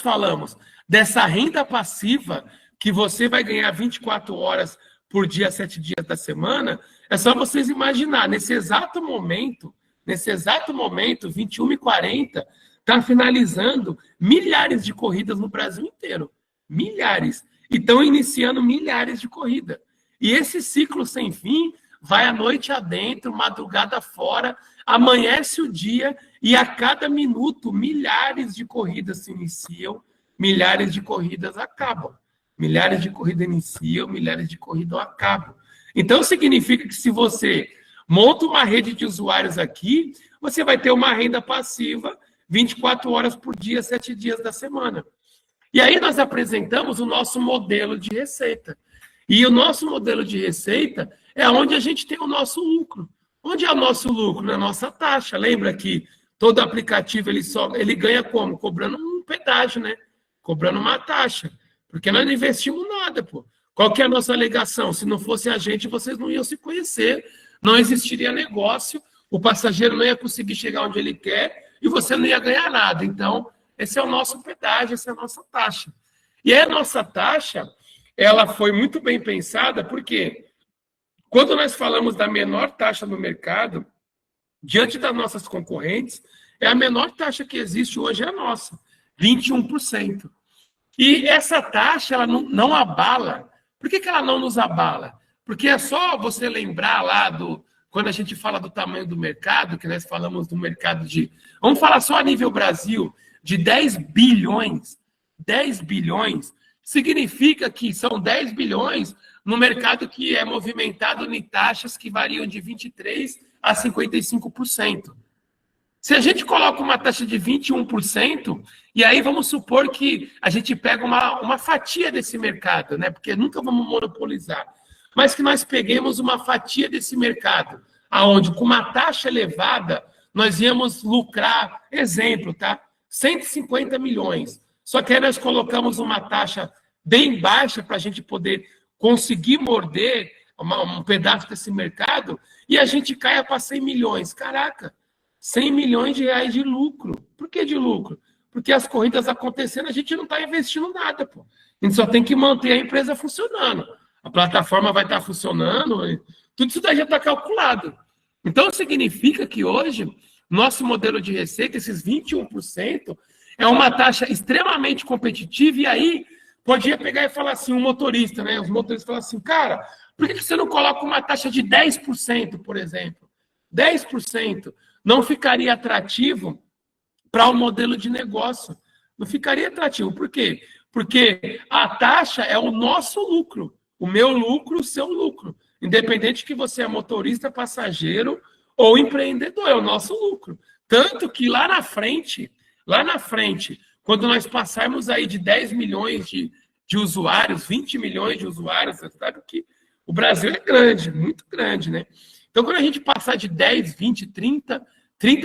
A: falamos dessa renda passiva, que você vai ganhar 24 horas por dia, 7 dias da semana, é só vocês imaginar, nesse exato momento, 21h40, está finalizando milhares de corridas no Brasil inteiro. Milhares. E estão iniciando milhares de corridas. E esse ciclo sem fim vai à noite adentro, madrugada fora, amanhece o dia e a cada minuto milhares de corridas se iniciam, milhares de corridas acabam. Milhares de corridas iniciam, milhares de corridas acabam. Então, significa que se você monta uma rede de usuários aqui, você vai ter uma renda passiva 24 horas por dia, 7 dias da semana. E aí nós apresentamos o nosso modelo de receita. E o nosso modelo de receita é onde a gente tem o nosso lucro. Onde é o nosso lucro? Na nossa taxa. Lembra que todo aplicativo ele ganha como? Cobrando um pedágio, né? Cobrando uma taxa. Porque nós não investimos nada, pô. Qual que é a nossa alegação? Se não fosse a gente, vocês não iam se conhecer, não existiria negócio, o passageiro não ia conseguir chegar onde ele quer e você não ia ganhar nada. Então, esse é o nosso pedágio, essa é a nossa taxa. E a nossa taxa, ela foi muito bem pensada, porque quando nós falamos da menor taxa no mercado, diante das nossas concorrentes, é a menor taxa que existe hoje, é a nossa, 21%. E essa taxa, ela não abala. Por que ela não nos abala? Porque é só você lembrar lá quando a gente fala do tamanho do mercado, que nós falamos do mercado vamos falar só a nível Brasil, de 10 bilhões. 10 bilhões significa que são 10 bilhões no mercado que é movimentado em taxas que variam de 23% a 55%. Se a gente coloca uma taxa de 21%, e aí vamos supor que a gente pega uma fatia desse mercado, né? Porque nunca vamos monopolizar, mas que nós peguemos uma fatia desse mercado, aonde com uma taxa elevada nós íamos lucrar, exemplo, tá? 150 milhões. Só que aí nós colocamos uma taxa bem baixa para a gente poder conseguir morder um pedaço desse mercado e a gente caia para 100 milhões. Caraca! 100 milhões de reais de lucro. Por que de lucro? Porque as corridas acontecendo, a gente não está investindo nada, pô. A gente só tem que manter a empresa funcionando. A plataforma vai estar funcionando, tudo isso daí já está calculado. Então, significa que hoje, nosso modelo de receita, esses 21%, é uma taxa extremamente competitiva, e aí podia pegar e falar assim, um motorista, né? Os motoristas falam assim, cara, por que você não coloca uma taxa de 10%, por exemplo? 10%. Não ficaria atrativo para o modelo de negócio. Não ficaria atrativo. Por quê? Porque a taxa é o nosso lucro. O meu lucro, o seu lucro. Independente que você é motorista, passageiro ou empreendedor, é o nosso lucro. Tanto que lá na frente, quando nós passarmos aí de 10 milhões de usuários, 20 milhões de usuários, você sabe que o Brasil é grande, muito grande, né? Então, quando a gente passar de 10, 20, 30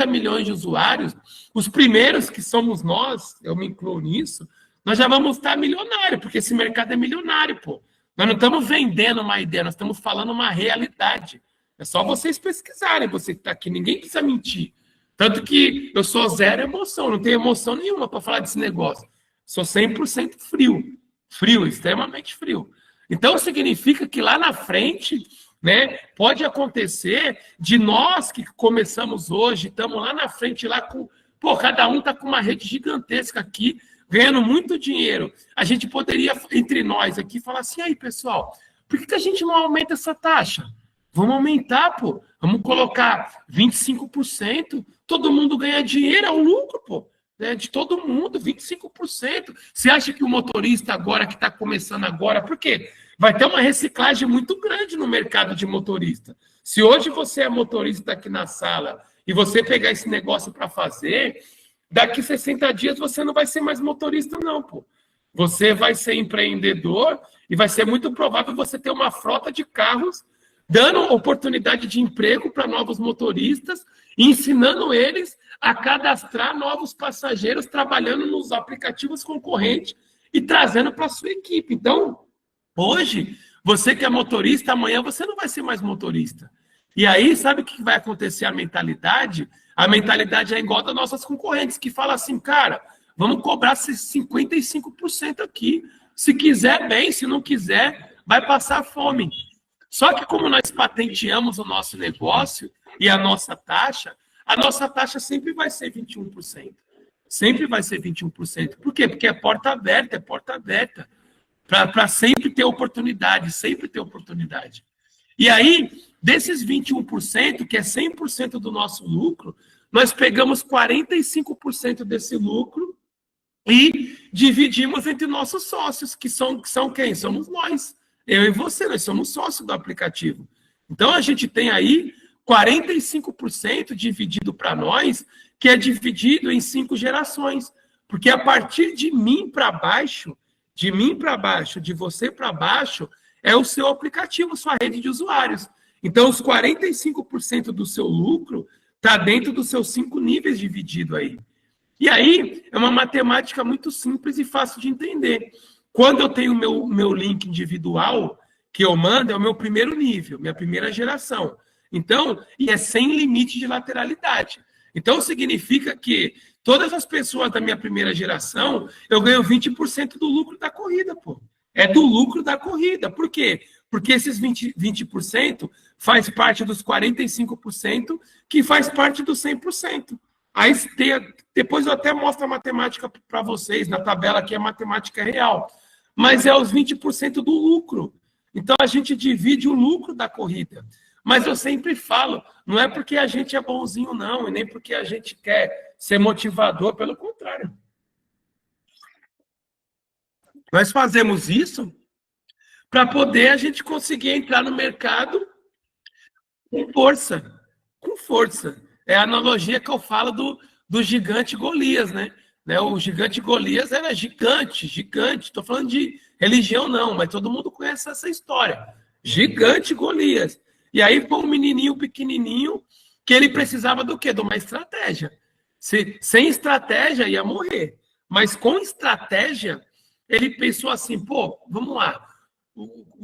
A: milhões de usuários, os primeiros que somos nós, eu me incluo nisso, nós já vamos estar milionários, porque esse mercado é milionário, pô. Nós não estamos vendendo uma ideia, nós estamos falando uma realidade. É só vocês pesquisarem, você que está aqui, ninguém precisa mentir. Tanto que eu sou zero emoção, não tenho emoção nenhuma para falar desse negócio. Sou 100% frio. Frio, extremamente frio. Então, significa que lá na frente, né, pode acontecer de nós que começamos hoje, estamos lá na frente, lá com. Pô, cada um está com uma rede gigantesca aqui, ganhando muito dinheiro. A gente poderia, entre nós aqui, falar assim: aí, pessoal, por que a gente não aumenta essa taxa? Vamos aumentar, pô. Vamos colocar 25%. Todo mundo ganha dinheiro, é o lucro, pô. Né? De todo mundo, 25%. Você acha que o motorista agora, que está começando agora, por quê? Vai ter uma reciclagem muito grande no mercado de motorista. Se hoje você é motorista aqui na sala e você pegar esse negócio para fazer, daqui 60 dias você não vai ser mais motorista, não, pô. Você vai ser empreendedor e vai ser muito provável você ter uma frota de carros dando oportunidade de emprego para novos motoristas, ensinando eles a cadastrar novos passageiros trabalhando nos aplicativos concorrentes e trazendo para a sua equipe. Então, hoje, você que é motorista, amanhã você não vai ser mais motorista. E aí, sabe o que vai acontecer? A mentalidade é igual das nossas concorrentes, que fala assim, cara, vamos cobrar 55% aqui. Se quiser, bem, se não quiser, vai passar fome. Só que como nós patenteamos o nosso negócio e a nossa taxa sempre vai ser 21%. Sempre vai ser 21%. Por quê? Porque é porta aberta, para sempre ter oportunidade, sempre ter oportunidade. E aí, desses 21%, que é 100% do nosso lucro, nós pegamos 45% desse lucro e dividimos entre nossos sócios, que são quem? Somos nós. Eu e você, nós somos sócios do aplicativo. Então, a gente tem aí 45% dividido para nós, que é dividido em 5 gerações. Porque a partir de mim para baixo, de você para baixo, é o seu aplicativo, sua rede de usuários. Então, os 45% do seu lucro está dentro dos seus 5 níveis dividido aí. E aí, é uma matemática muito simples e fácil de entender. Quando eu tenho meu link individual, que eu mando, é o meu primeiro nível, minha primeira geração. Então, e é sem limite de lateralidade. Então, significa que todas as pessoas da minha primeira geração, eu ganho 20% do lucro da corrida, pô. É do lucro da corrida. Por quê? Porque esses 20% faz parte dos 45%, que faz parte dos 100%. Aí, depois eu até mostro a matemática para vocês, na tabela aqui a matemática real. Mas é os 20% do lucro. Então, a gente divide o lucro da corrida. Mas eu sempre falo, não é porque a gente é bonzinho, não, e nem porque a gente quer ser motivador, pelo contrário. Nós fazemos isso para poder a gente conseguir entrar no mercado com força. Com força. É a analogia que eu falo do gigante Golias, né? O gigante Golias era gigante. Estou falando de religião, não, mas todo mundo conhece essa história. Gigante Golias. E aí foi um menininho pequenininho que ele precisava do quê? De uma estratégia. Sem estratégia ia morrer. Mas com estratégia, ele pensou assim, pô, vamos lá.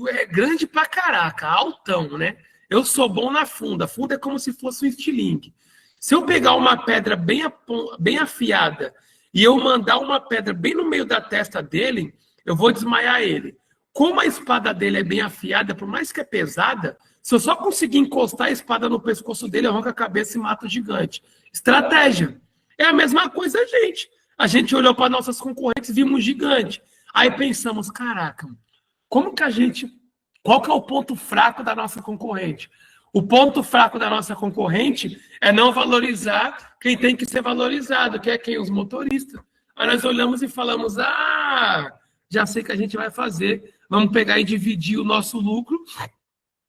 A: É grande pra caraca, altão, né? Eu sou bom na funda. A funda é como se fosse um estilingue. Se eu pegar uma pedra bem afiada e eu mandar uma pedra bem no meio da testa dele, eu vou desmaiar ele. Como a espada dele é bem afiada, por mais que é pesada, se eu só conseguir encostar a espada no pescoço dele, eu arranco a cabeça e mato o gigante. Estratégia. É a mesma coisa, gente. A gente olhou para nossas concorrentes e vimos um gigante. Aí pensamos, caraca, como que a gente... Qual que é o ponto fraco da nossa concorrente? O ponto fraco da nossa concorrente é não valorizar quem tem que ser valorizado, que é quem? Os motoristas. Aí nós olhamos e falamos, já sei o que a gente vai fazer. Vamos pegar e dividir o nosso lucro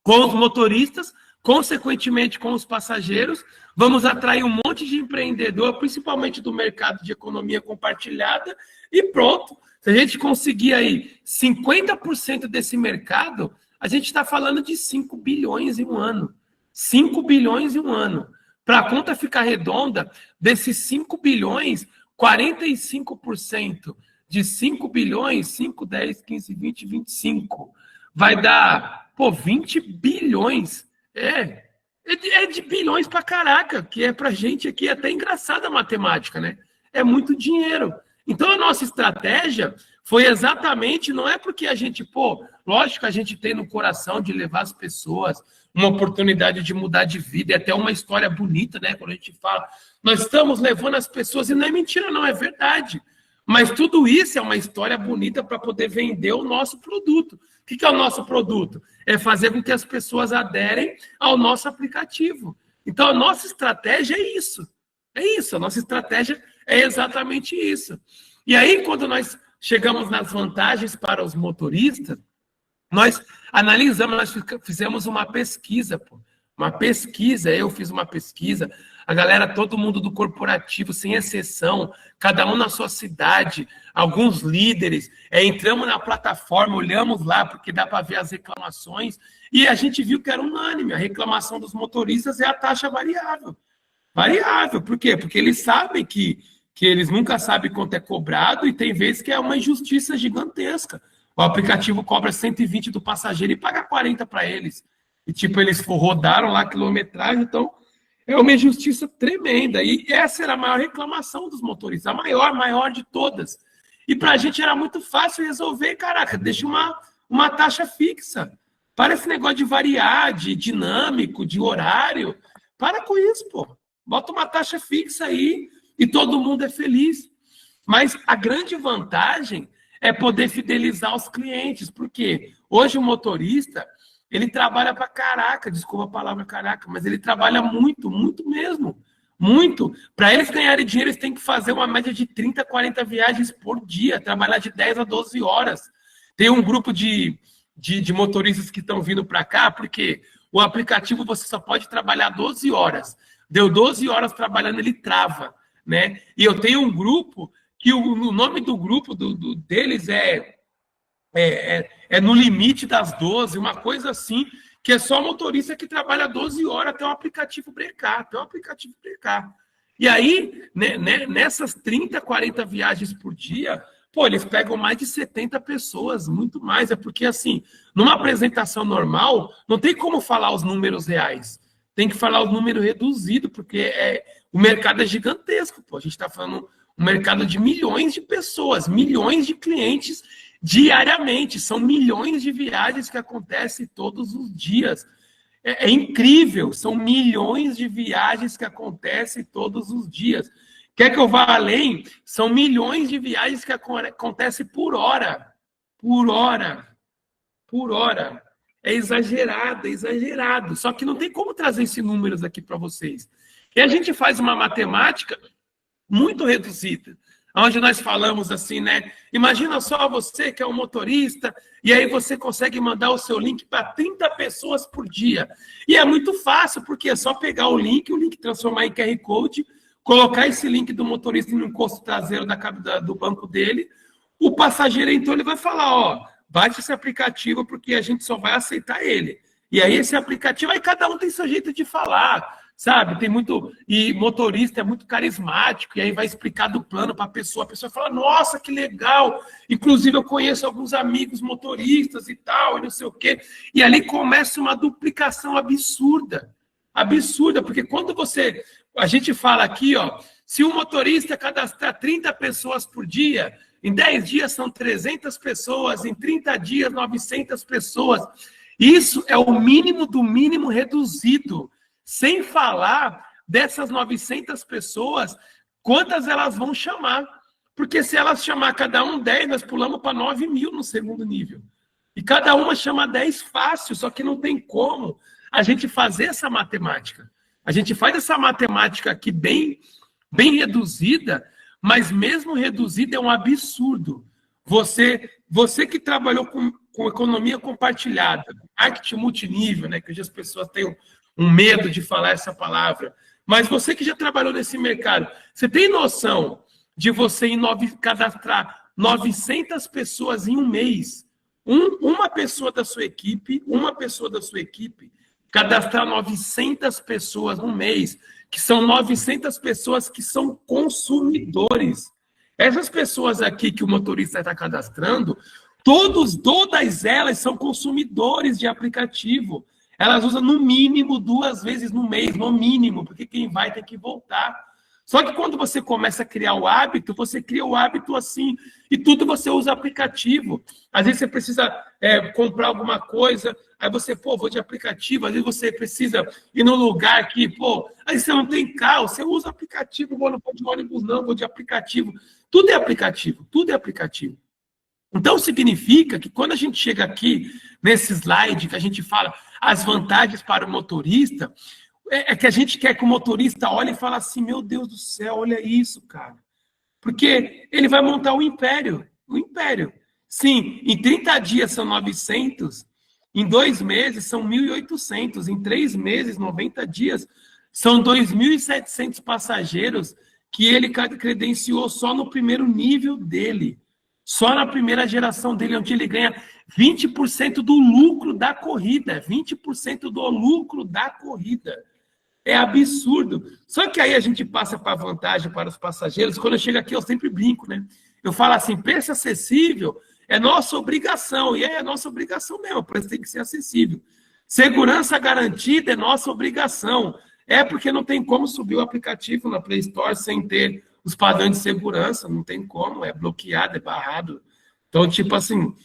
A: com os motoristas, consequentemente com os passageiros. Vamos atrair um monte de empreendedor, principalmente do mercado de economia compartilhada, e pronto. Se a gente conseguir aí 50% desse mercado, a gente está falando de 5 bilhões em um ano. 5 bilhões em um ano. Para a conta ficar redonda, desses 5 bilhões, 45% de 5 bilhões, 5, 10, 15, 20, 25, vai dar, 20 bilhões. É de bilhões pra caraca, que é pra gente aqui até engraçada a matemática, né? É muito dinheiro. Então a nossa estratégia foi exatamente, não é porque a gente, pô, lógico que a gente tem no coração de levar as pessoas uma oportunidade de mudar de vida, e até uma história bonita, né? Quando a gente fala, nós estamos levando as pessoas, e não é mentira, não, é verdade. Mas tudo isso é uma história bonita para poder vender o nosso produto. O que é o nosso produto? É fazer com que as pessoas aderem ao nosso aplicativo. Então, a nossa estratégia é isso. É isso, a nossa estratégia é exatamente isso. E aí, quando nós chegamos nas vantagens para os motoristas, nós analisamos, nós fizemos uma pesquisa, pô. Uma pesquisa, eu fiz uma pesquisa, a galera, todo mundo do corporativo, sem exceção, cada um na sua cidade, alguns líderes, entramos na plataforma, olhamos lá, porque dá para ver as reclamações, e a gente viu que era unânime, a reclamação dos motoristas é a taxa variável. Variável, por quê? Porque eles sabem que eles nunca sabem quanto é cobrado, e tem vezes que é uma injustiça gigantesca. O aplicativo cobra 120 do passageiro e paga 40 para eles. E, tipo, eles rodaram lá a quilometragem, então é uma injustiça tremenda. E essa era a maior reclamação dos motoristas, a maior de todas. E para a gente era muito fácil resolver, caraca, deixa uma taxa fixa. Para esse negócio de variar, de dinâmico, de horário. Para com isso, pô. Bota uma taxa fixa aí e todo mundo é feliz. Mas a grande vantagem é poder fidelizar os clientes, porque hoje o motorista, ele trabalha para caraca, desculpa a palavra caraca, mas ele trabalha muito, muito mesmo, muito. Para eles ganharem dinheiro, eles têm que fazer uma média de 30, 40 viagens por dia, trabalhar de 10 a 12 horas. Tem um grupo de motoristas que estão vindo para cá, porque o aplicativo você só pode trabalhar 12 horas. Deu 12 horas trabalhando, ele trava, né? E eu tenho um grupo que o nome do grupo deles é no limite das 12, uma coisa assim, que é só motorista que trabalha 12 horas até o aplicativo brecar, E aí, né, nessas 30, 40 viagens por dia, pô, eles pegam mais de 70 pessoas, muito mais. É porque, assim, numa apresentação normal, não tem como falar os números reais. Tem que falar o número reduzido, porque o mercado é gigantesco, pô. A gente está falando um mercado de milhões de pessoas, milhões de clientes diariamente. São milhões de viagens que acontecem todos os dias. É incrível, são milhões de viagens que acontecem todos os dias. Quer que eu vá além? São milhões de viagens que acontecem por hora. Por hora. Por hora. É exagerado, é exagerado. Só que não tem como trazer esses números aqui para vocês. E a gente faz uma matemática muito reduzida, onde nós falamos assim, né? Imagina só você que é um motorista, e aí você consegue mandar o seu link para 30 pessoas por dia. E é muito fácil, porque é só pegar o link transformar em QR Code, colocar esse link do motorista no encosto traseiro do banco dele, o passageiro, então, ele vai falar, ó, baixe esse aplicativo porque a gente só vai aceitar ele. E aí esse aplicativo, aí cada um tem seu jeito de falar, sabe? Tem muito, e motorista é muito carismático, e aí vai explicar do plano para a pessoa fala, nossa, que legal, inclusive eu conheço alguns amigos motoristas e tal, e não sei o quê, e ali começa uma duplicação absurda, porque quando a gente fala aqui, ó, se um motorista cadastrar 30 pessoas por dia, em 10 dias são 300 pessoas, em 30 dias 900 pessoas, isso é o mínimo do mínimo reduzido. Sem falar dessas 900 pessoas, quantas elas vão chamar. Porque se elas chamar cada um 10, nós pulamos para 9 mil no segundo nível. E cada uma chama 10 fácil, só que não tem como a gente fazer essa matemática. A gente faz essa matemática aqui bem reduzida, mas mesmo reduzida é um absurdo. Você que trabalhou com economia compartilhada, marketing multinível, né, que hoje as pessoas têm um medo de falar essa palavra. Mas você que já trabalhou nesse mercado, você tem noção de você cadastrar 900 pessoas em um mês? Uma pessoa da sua equipe, cadastrar 900 pessoas no mês, que são 900 pessoas que são consumidores. Essas pessoas aqui que o motorista está cadastrando, todas elas são consumidores de aplicativo. Elas usam no mínimo 2 vezes no mês, no mínimo, porque quem vai tem que voltar. Só que quando você começa a criar o hábito, você cria o hábito assim, e tudo você usa aplicativo. Às vezes você precisa comprar alguma coisa, aí você, vou de aplicativo. Às vezes você precisa ir num lugar que, aí você não tem carro, você usa aplicativo, não vou de ônibus não, vou de aplicativo. Tudo é aplicativo, tudo é aplicativo. Então, significa que quando a gente chega aqui, nesse slide, que a gente fala as vantagens para o motorista, é que a gente quer que o motorista olhe e fale assim, meu Deus do céu, olha isso, cara. Porque ele vai montar um império, um império. Sim, em 30 dias são 900, em 2 meses são 1.800, em 3 meses, 90 dias, são 2.700 passageiros que ele credenciou só no primeiro nível dele. Só na primeira geração dele, onde ele ganha 20% do lucro da corrida. 20% do lucro da corrida. É absurdo. Só que aí a gente passa para a vantagem para os passageiros. Quando eu chego aqui, eu sempre brinco, né? Eu falo assim, preço acessível é nossa obrigação. E é nossa obrigação mesmo, o preço tem que ser acessível. Segurança garantida é nossa obrigação. É porque não tem como subir o aplicativo na Play Store sem ter os padrões de segurança, não tem como, é bloqueado, é barrado. Então, tipo assim,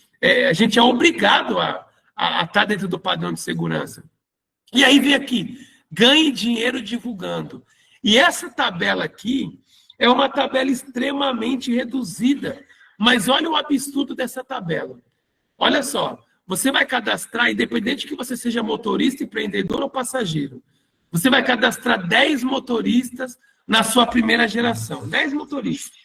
A: a gente é obrigado a estar dentro do padrão de segurança. E aí vem aqui, ganhe dinheiro divulgando. E essa tabela aqui é uma tabela extremamente reduzida, mas olha o absurdo dessa tabela. Olha só, você vai cadastrar, independente que você seja motorista, empreendedor ou passageiro, você vai cadastrar 10 motoristas na sua primeira geração. 10 motoristas.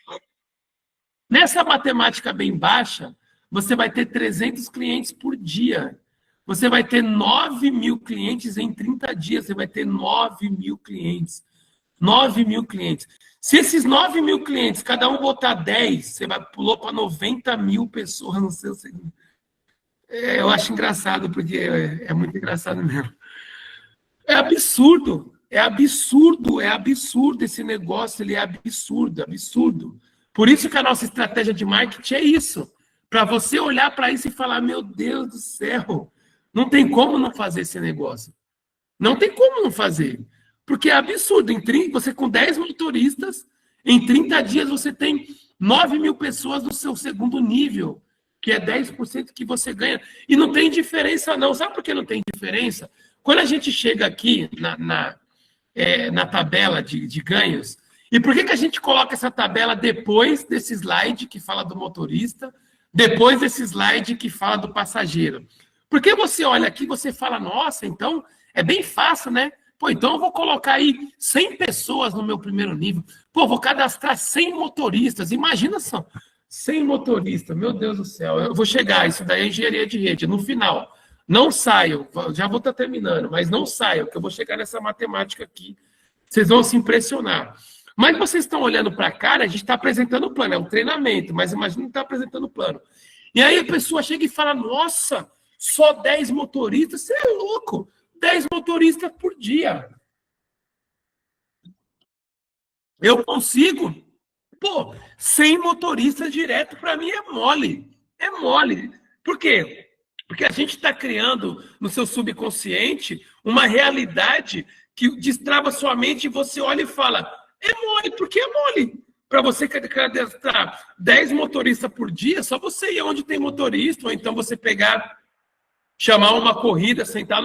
A: Nessa matemática bem baixa, você vai ter 300 clientes por dia. Você vai ter 9.000 clientes em 30 dias. Você vai ter 9.000 clientes. 9.000 clientes. Se esses 9.000 clientes, cada um botar 10, você pulou para 90.000 pessoas no seu segundo. Eu acho engraçado, porque é muito engraçado mesmo. É absurdo. É absurdo, é absurdo esse negócio, ele é absurdo, absurdo. Por isso que a nossa estratégia de marketing é isso. Para você olhar para isso e falar, meu Deus do céu, não tem como não fazer esse negócio. Não tem como não fazer. Porque é absurdo. Você com 10 motoristas, em 30 dias você tem 9.000 pessoas no seu segundo nível, que é 10% que você ganha. E não tem diferença não. Sabe por que não tem diferença? Quando a gente chega aqui na tabela de ganhos. E por que a gente coloca essa tabela depois desse slide que fala do motorista, depois desse slide que fala do passageiro? Porque você olha aqui e você fala, nossa, então é bem fácil, né? Então eu vou colocar aí 100 pessoas no meu primeiro nível. Vou cadastrar 100 motoristas. Imagina só, 100 motoristas, meu Deus do céu. Eu vou chegar, isso daí é engenharia de rede. No final, não saiam, já vou estar terminando, mas não saiam, que eu vou chegar nessa matemática aqui. Vocês vão se impressionar. Mas vocês estão olhando para cá, a gente está apresentando o plano, é um treinamento, mas imagina que está apresentando o plano. E aí a pessoa chega e fala, nossa, só 10 motoristas? Você é louco, 10 motoristas por dia. Eu consigo? 100 motoristas direto, para mim é mole. É mole. Por quê? Porque a gente está criando no seu subconsciente uma realidade que destrava sua mente e você olha e fala, é mole, porque é mole. Para você cadastrar 10 motoristas por dia, só você ir onde tem motorista, ou então você chamar uma corrida, sentar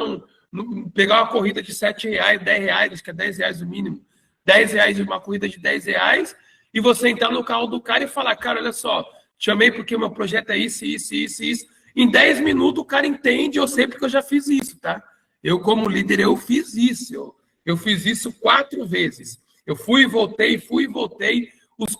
A: pegar uma corrida de R$7, R$10, acho que é R$10 o mínimo, R$10 de uma corrida de R$10, e você entrar no carro do cara e falar, cara, olha só, chamei porque o meu projeto é isso, isso, isso, isso. Em 10 minutos o cara entende, eu sei porque eu já fiz isso, tá? Eu, como líder, eu fiz isso. Eu fiz isso 4 vezes. Eu fui e voltei. Os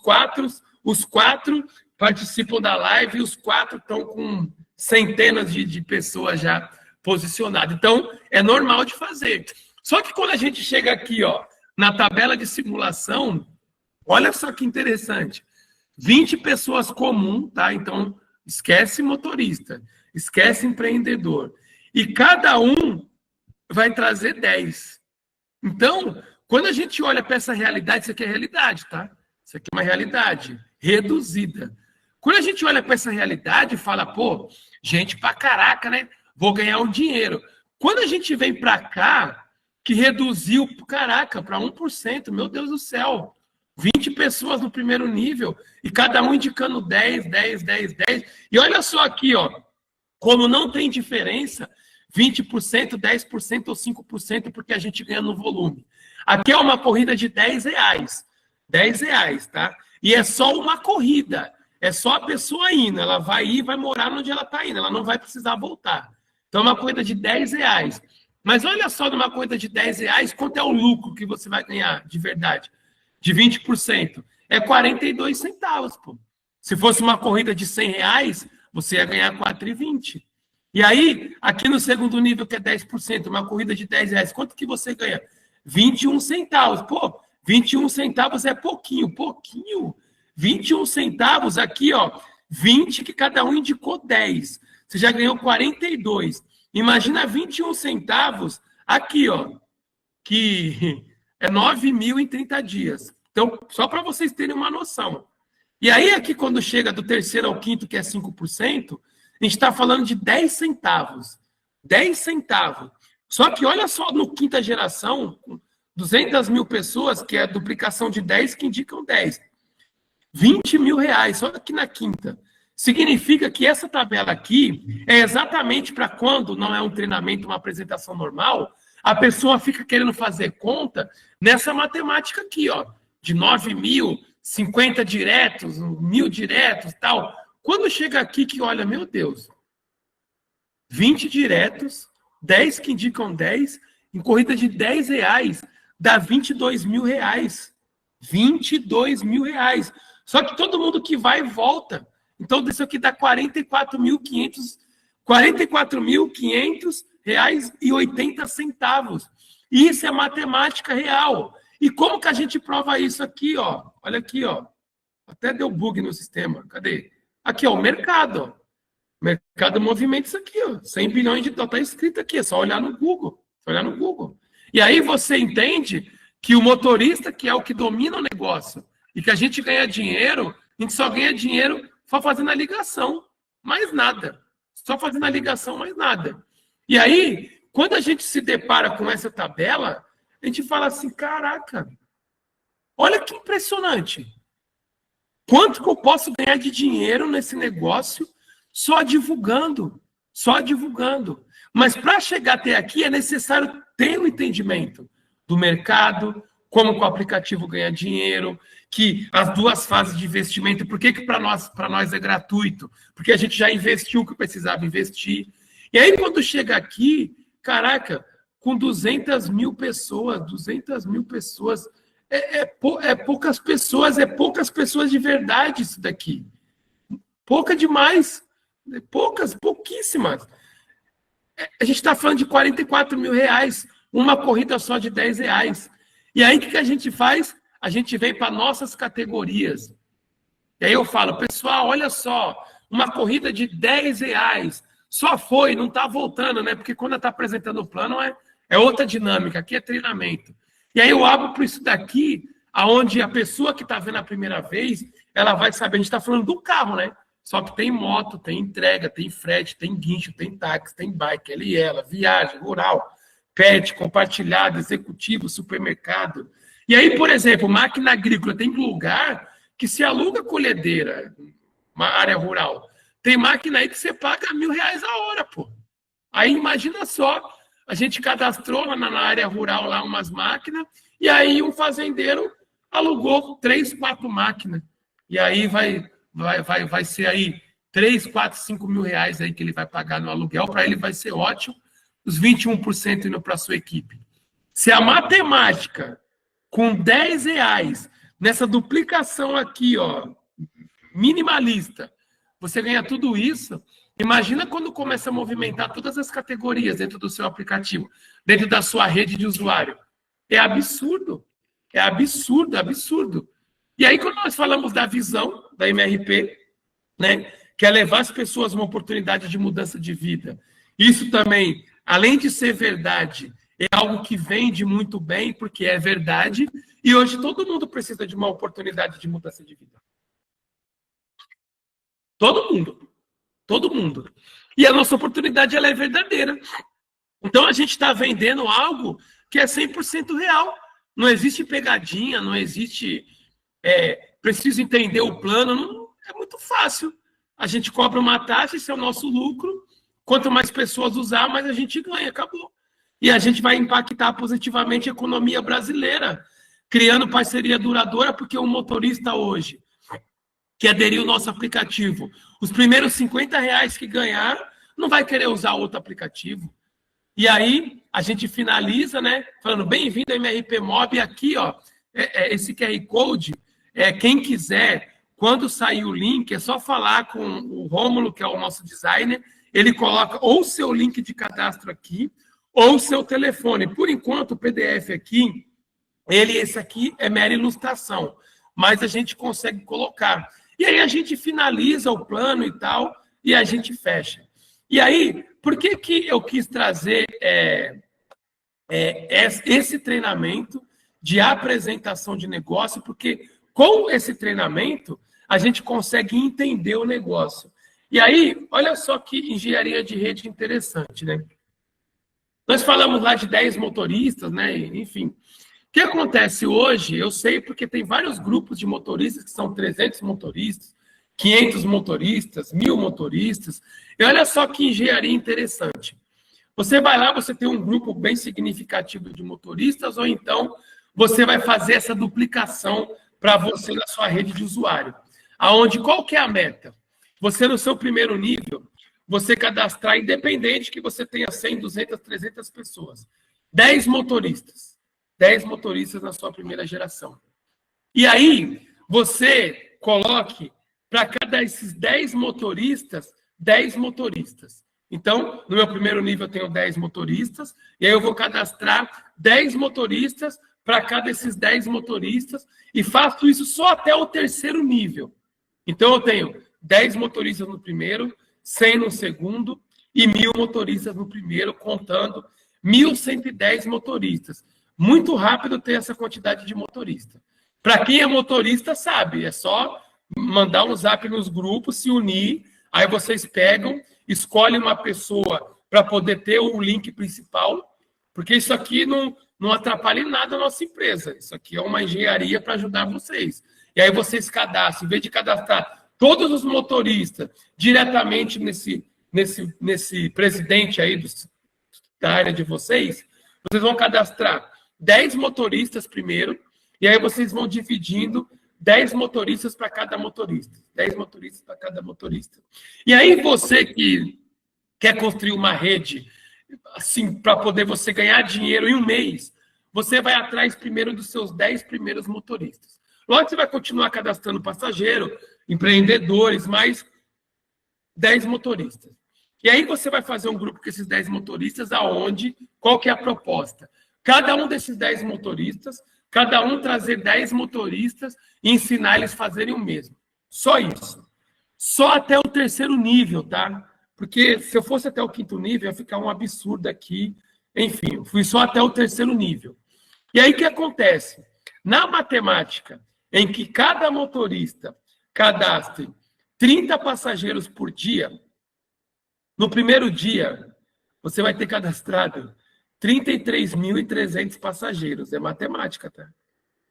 A: quatro participam da live e os 4 estão com centenas de pessoas já posicionadas. Então, é normal de fazer. Só que quando a gente chega aqui, ó, na tabela de simulação, olha só que interessante. 20 pessoas comuns, tá? Então, esquece motorista, esquece empreendedor. E cada um vai trazer 10. Então, quando a gente olha para essa realidade, isso aqui é realidade, tá? Isso aqui é uma realidade reduzida. Quando a gente olha para essa realidade e fala, gente pra caraca, né? Vou ganhar um dinheiro. Quando a gente vem para cá, que reduziu, caraca, para 1%, meu Deus do céu. 20 pessoas no primeiro nível, e cada um indicando 10, 10, 10, 10. E olha só aqui, ó, como não tem diferença, 20%, 10% ou 5%, porque a gente ganha no volume. Aqui é uma corrida de R$10. R$10, tá? E é só uma corrida. É só a pessoa indo. Ela vai ir e vai morar onde ela está indo. Ela não vai precisar voltar. Então, é uma corrida de R$10. Mas olha só, numa corrida de R$10, quanto é o lucro que você vai ganhar de verdade? De 20%. É 42 centavos, pô. Se fosse uma corrida de R$100, você ia ganhar 4,20. E aí, aqui no segundo nível, que é 10%, uma corrida de R$10, quanto que você ganha? 21 centavos. Pô, 21 centavos é pouquinho, pouquinho. 21 centavos aqui, ó. 20 que cada um indicou 10. Você já ganhou 42. Imagina 21 centavos aqui, ó. Que é 9 mil em 30 dias. Então, só para vocês terem uma noção. E aí, aqui, quando chega do terceiro ao quinto, que é 5%, a gente está falando de 10 centavos. 10 centavos. Só que olha só, no quinta geração, 200 mil pessoas, que é a duplicação de 10, que indicam 10. 20 mil reais, só aqui na quinta. Significa que essa tabela aqui é exatamente para quando não é um treinamento, uma apresentação normal, a pessoa fica querendo fazer conta nessa matemática aqui, ó, de 9 mil, 50 diretos, 1.000 diretos, tal. Quando chega aqui que olha, meu Deus, 20 diretos, 10 que indicam 10, em corrida de R$10, dá 22 mil reais. 22 mil reais. Só que todo mundo que vai volta. Então, isso aqui dá 44.500 reais e 80 centavos. Isso é matemática real. E como que a gente prova isso aqui, ó? Olha aqui, ó. Até deu bug no sistema. Cadê? Aqui, ó, o mercado. Ó. O mercado movimenta isso aqui, ó. 100 bilhões de dólares. Está escrito aqui, é só olhar no Google. Só olhar no Google. E aí você entende que o motorista, que é o que domina o negócio, e que a gente ganha dinheiro, a gente só ganha dinheiro só fazendo a ligação. Mais nada. Só fazendo a ligação, mais nada. E aí, quando a gente se depara com essa tabela, a gente fala assim, caraca, olha que impressionante. Quanto que eu posso ganhar de dinheiro nesse negócio só divulgando? Só divulgando. Mas para chegar até aqui é necessário ter o entendimento do mercado, como que o aplicativo ganha dinheiro, que as duas fases de investimento, por que para nós é gratuito? Porque a gente já investiu o que precisava investir. E aí, quando chega aqui, caraca, com 200 mil pessoas, é poucas pessoas de verdade isso daqui. Pouca demais. Pouquíssimas. A gente está falando de 44 mil reais, uma corrida só de R$10. E aí, o que a gente faz? A gente vem para nossas categorias. E aí eu falo, pessoal, olha só, uma corrida de R$10, só foi, não está voltando, né? Porque quando está apresentando o plano é outra dinâmica, aqui é treinamento. E aí eu abro para isso daqui, aonde a pessoa que está vendo a primeira vez, ela vai saber, a gente está falando do carro, né? Só que tem moto, tem entrega, tem frete, tem guincho, tem táxi, tem bike, ela e ela, viagem, rural, pet, compartilhado, executivo, supermercado. E aí, por exemplo, máquina agrícola, tem lugar que se aluga colhedeira, uma área rural. Tem máquina aí que você paga R$1.000 a hora, pô. Aí imagina só, a gente cadastrou lá na área rural lá umas máquinas, e aí um fazendeiro alugou 3, 4 máquinas. E aí vai ser aí 3, 4, 5 mil reais aí que ele vai pagar no aluguel, para ele vai ser ótimo, os 21% indo para a sua equipe. Se a matemática, com R$10, nessa duplicação aqui, ó, minimalista, você ganha tudo isso, imagina quando começa a movimentar todas as categorias dentro do seu aplicativo, dentro da sua rede de usuário. É absurdo. É absurdo, absurdo. E aí, quando nós falamos da visão da MRP, né, que é levar as pessoas uma oportunidade de mudança de vida, isso também, além de ser verdade, é algo que vende muito bem, porque é verdade, e hoje todo mundo precisa de uma oportunidade de mudança de vida. Todo mundo. Todo mundo. E a nossa oportunidade, ela é verdadeira. Então, a gente está vendendo algo que é 100% real. Não existe pegadinha, não existe preciso entender o plano, não, é muito fácil. A gente cobra uma taxa, esse é o nosso lucro. Quanto mais pessoas usar, mais a gente ganha, acabou. E a gente vai impactar positivamente a economia brasileira, criando parceria duradoura, porque o motorista hoje, que aderiu ao nosso aplicativo, os primeiros R$ 50 que ganhar, não vai querer usar outro aplicativo. E aí, a gente finaliza, né, falando, bem-vindo ao MRP Mob, aqui, ó, esse QR Code, quem quiser, quando sair o link, é só falar com o Rômulo, que é o nosso designer, ele coloca ou o seu link de cadastro aqui, ou o seu telefone. Por enquanto, o PDF aqui, esse aqui é mera ilustração, mas a gente consegue colocar. E aí a gente finaliza o plano e tal, e a gente fecha. E aí, por que eu quis trazer esse treinamento de apresentação de negócio? Porque com esse treinamento, a gente consegue entender o negócio. E aí, olha só que engenharia de rede interessante, né? Nós falamos lá de 10 motoristas, né? Enfim. O que acontece hoje, eu sei porque tem vários grupos de motoristas que são 300 motoristas, 500 motoristas, 1000 motoristas. E olha só que engenharia interessante. Você vai lá, você tem um grupo bem significativo de motoristas, ou então você vai fazer essa duplicação para você na sua rede de usuário. Aonde, qual que é a meta? Você, no seu primeiro nível, você cadastrar, independente que você tenha 100, 200, 300 pessoas. 10 motoristas. 10 motoristas na sua primeira geração. E aí, você coloque para cada esses 10 motoristas, 10 motoristas. Então, no meu primeiro nível eu tenho 10 motoristas, e aí eu vou cadastrar 10 motoristas para cada esses 10 motoristas, e faço isso só até o terceiro nível. Então, eu tenho 10 motoristas no primeiro, 100 no segundo, e 1000 motoristas no primeiro, contando 1110 motoristas. Muito rápido ter essa quantidade de motorista. Para quem é motorista, sabe, é só mandar um zap nos grupos, se unir, aí vocês pegam, escolhem uma pessoa para poder ter o link principal, porque isso aqui não atrapalha em nada a nossa empresa. Isso aqui é uma engenharia para ajudar vocês. E aí vocês cadastram, em vez de cadastrar todos os motoristas diretamente nesse presidente aí da área de vocês, vocês vão cadastrar 10 motoristas primeiro, e aí vocês vão dividindo 10 motoristas para cada motorista. 10 motoristas para cada motorista. E aí você que quer construir uma rede, assim, para poder você ganhar dinheiro em um mês, você vai atrás primeiro dos seus 10 primeiros motoristas. Logo você vai continuar cadastrando passageiro, empreendedores, mais 10 motoristas. E aí você vai fazer um grupo com esses 10 motoristas, aonde, qual que é a proposta? Cada um desses 10 motoristas, cada um trazer 10 motoristas e ensinar eles a fazerem o mesmo. Só isso. Só até o terceiro nível, tá? Porque se eu fosse até o quinto nível, ia ficar um absurdo aqui. Enfim, eu fui só até o terceiro nível. E aí o que acontece? Na matemática, em que cada motorista cadastre 30 passageiros por dia, no primeiro dia, você vai ter cadastrado 33.300 passageiros. É matemática, tá?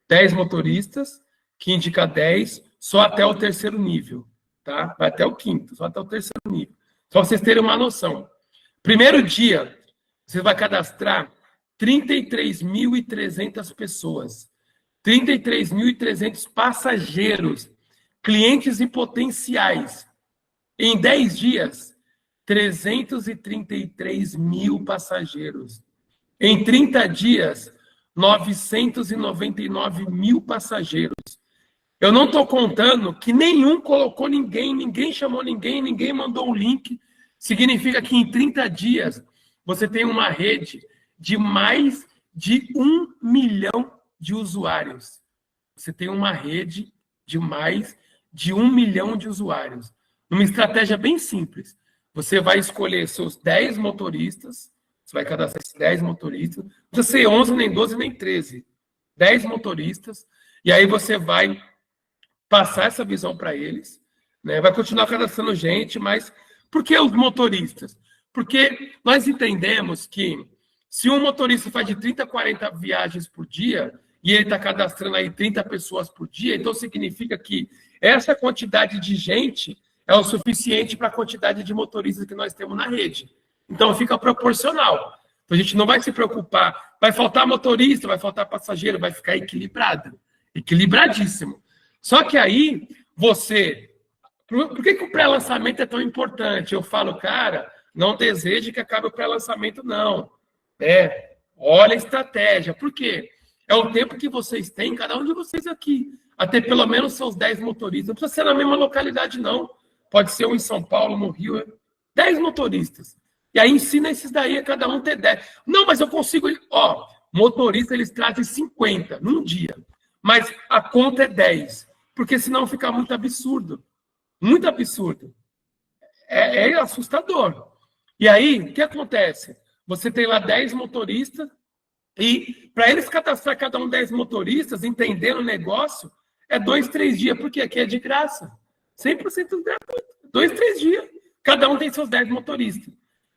A: 10 motoristas, que indica 10, só até o terceiro nível, tá? Vai até o quinto, só até o terceiro nível. Só vocês terem uma noção. Primeiro dia, você vai cadastrar 33.300 pessoas. 33.300 passageiros, clientes e potenciais. Em 10 dias, 333 mil passageiros. Em 30 dias, 999 mil passageiros. Eu não estou contando que nenhum colocou ninguém chamou ninguém mandou um link. Significa que em 30 dias você tem uma rede de mais de 1 milhão de usuários. Você tem uma rede de mais de 1 milhão de usuários. Numa estratégia bem simples. Você vai escolher seus 10 motoristas, você vai cadastrar esses 10 motoristas, não precisa ser 11, nem 12, nem 13. 10 motoristas, e aí você vai passar essa visão para eles, né? Vai continuar cadastrando gente, mas por que os motoristas? Porque nós entendemos que se um motorista faz de 30 a 40 viagens por dia e ele está cadastrando aí 30 pessoas por dia, então significa que essa quantidade de gente é o suficiente para a quantidade de motoristas que nós temos na rede. Então fica proporcional. Então a gente não vai se preocupar, vai faltar motorista, vai faltar passageiro, vai ficar equilibrado, equilibradíssimo. Só que aí você... Por que o pré-lançamento é tão importante? Eu falo, cara, não deseje que acabe o pré-lançamento, não. Olha a estratégia. Por quê? É o tempo que vocês têm, cada um de vocês aqui, a ter pelo menos seus 10 motoristas. Não precisa ser na mesma localidade, não. Pode ser um em São Paulo, no Rio. 10 motoristas. E aí ensina esses daí a cada um ter 10. Não, mas eu consigo... Motorista, eles trazem 50 num dia. Mas a conta é 10. Porque senão fica muito absurdo. Muito absurdo. É assustador. E aí, o que acontece? Você tem lá 10 motoristas e para eles cadastrar cada um 10 motoristas, entendendo o negócio, é 2, 3 dias, porque aqui é de graça. 100% gratuito. 2, 3 dias. Cada um tem seus 10 motoristas.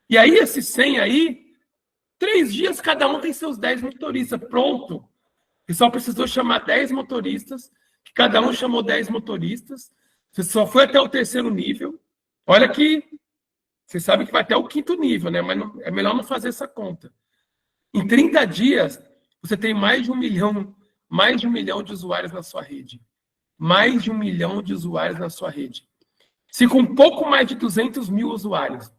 A: E aí, esses 100 aí, 3 dias, cada um tem seus 10 motoristas. Pronto. E só precisou chamar 10 motoristas, que cada um chamou 10 motoristas. Você só foi até o 3º nível. Olha que você sabe que vai até o 5º nível, né? Mas é melhor não fazer essa conta. Em 30 dias, você tem mais de 1 milhão de usuários na sua rede. Mais de 1 milhão de usuários na sua rede. Se com um pouco mais de 200 mil usuários,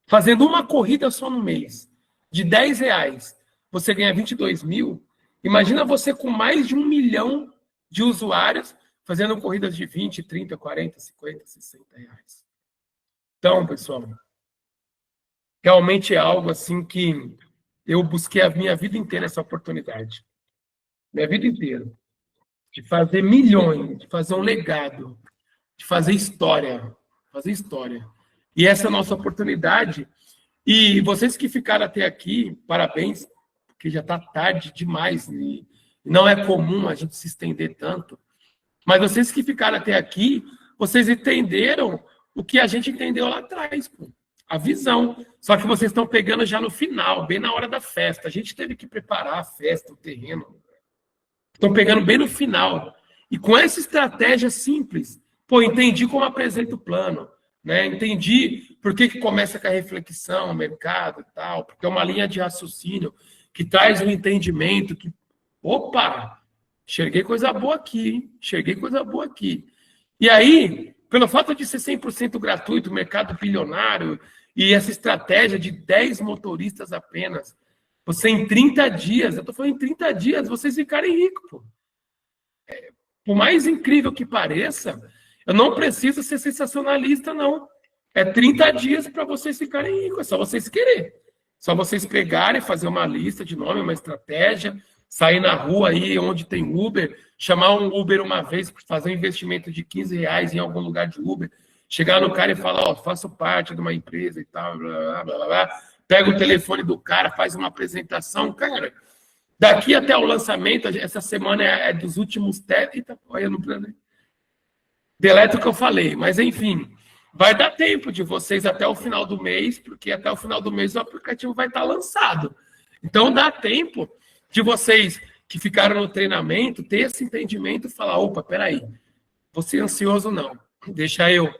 A: fazendo uma corrida só no mês, de R$10, você ganha 22 mil, imagina você com mais de 1 milhão de usuários fazendo corridas de 20, 30, 40, 50, 60 reais. Então, pessoal, realmente é algo assim que eu busquei a minha vida inteira essa oportunidade. Minha vida inteira. De fazer milhões, de fazer um legado, de fazer história. Fazer história. E essa é a nossa oportunidade. E vocês que ficaram até aqui, parabéns, porque já está tarde demais. E não é comum a gente se estender tanto. Mas vocês que ficaram até aqui, vocês entenderam o que a gente entendeu lá atrás, pô. A visão. Só que vocês estão pegando já no final, bem na hora da festa. A gente teve que preparar a festa, o terreno. Estão pegando bem no final. E com essa estratégia simples, pô, entendi como apresenta o plano, né? Entendi por que começa com a reflexão, o mercado e tal, porque é uma linha de raciocínio que traz um entendimento que, opa, enxerguei coisa boa aqui, hein? Enxerguei coisa boa aqui. E aí, pelo fato de ser 100% gratuito, mercado bilionário, e essa estratégia de 10 motoristas apenas, você em 30 dias, eu estou falando em 30 dias, vocês ficarem ricos, pô. Por mais incrível que pareça, eu não preciso ser sensacionalista, não. É 30 dias para vocês ficarem ricos, é só vocês quererem. Só vocês pegarem, fazer uma lista de nome, uma estratégia, sair na rua aí onde tem Uber, chamar um Uber uma vez, fazer um investimento de R$15 em algum lugar de Uber, chegar no cara e falar, ó, faço parte de uma empresa e tal, blá, blá, blá, blá. Pega o telefone do cara, faz uma apresentação, cara. Daqui até o lançamento, essa semana é dos últimos testes. Eita, olha no plano. Deleta o que eu falei, mas enfim, vai dar tempo de vocês até o final do mês, porque até o final do mês o aplicativo vai estar lançado. Então dá tempo de vocês que ficaram no treinamento ter esse entendimento e falar, opa, peraí, vou ser ansioso não. Deixa eu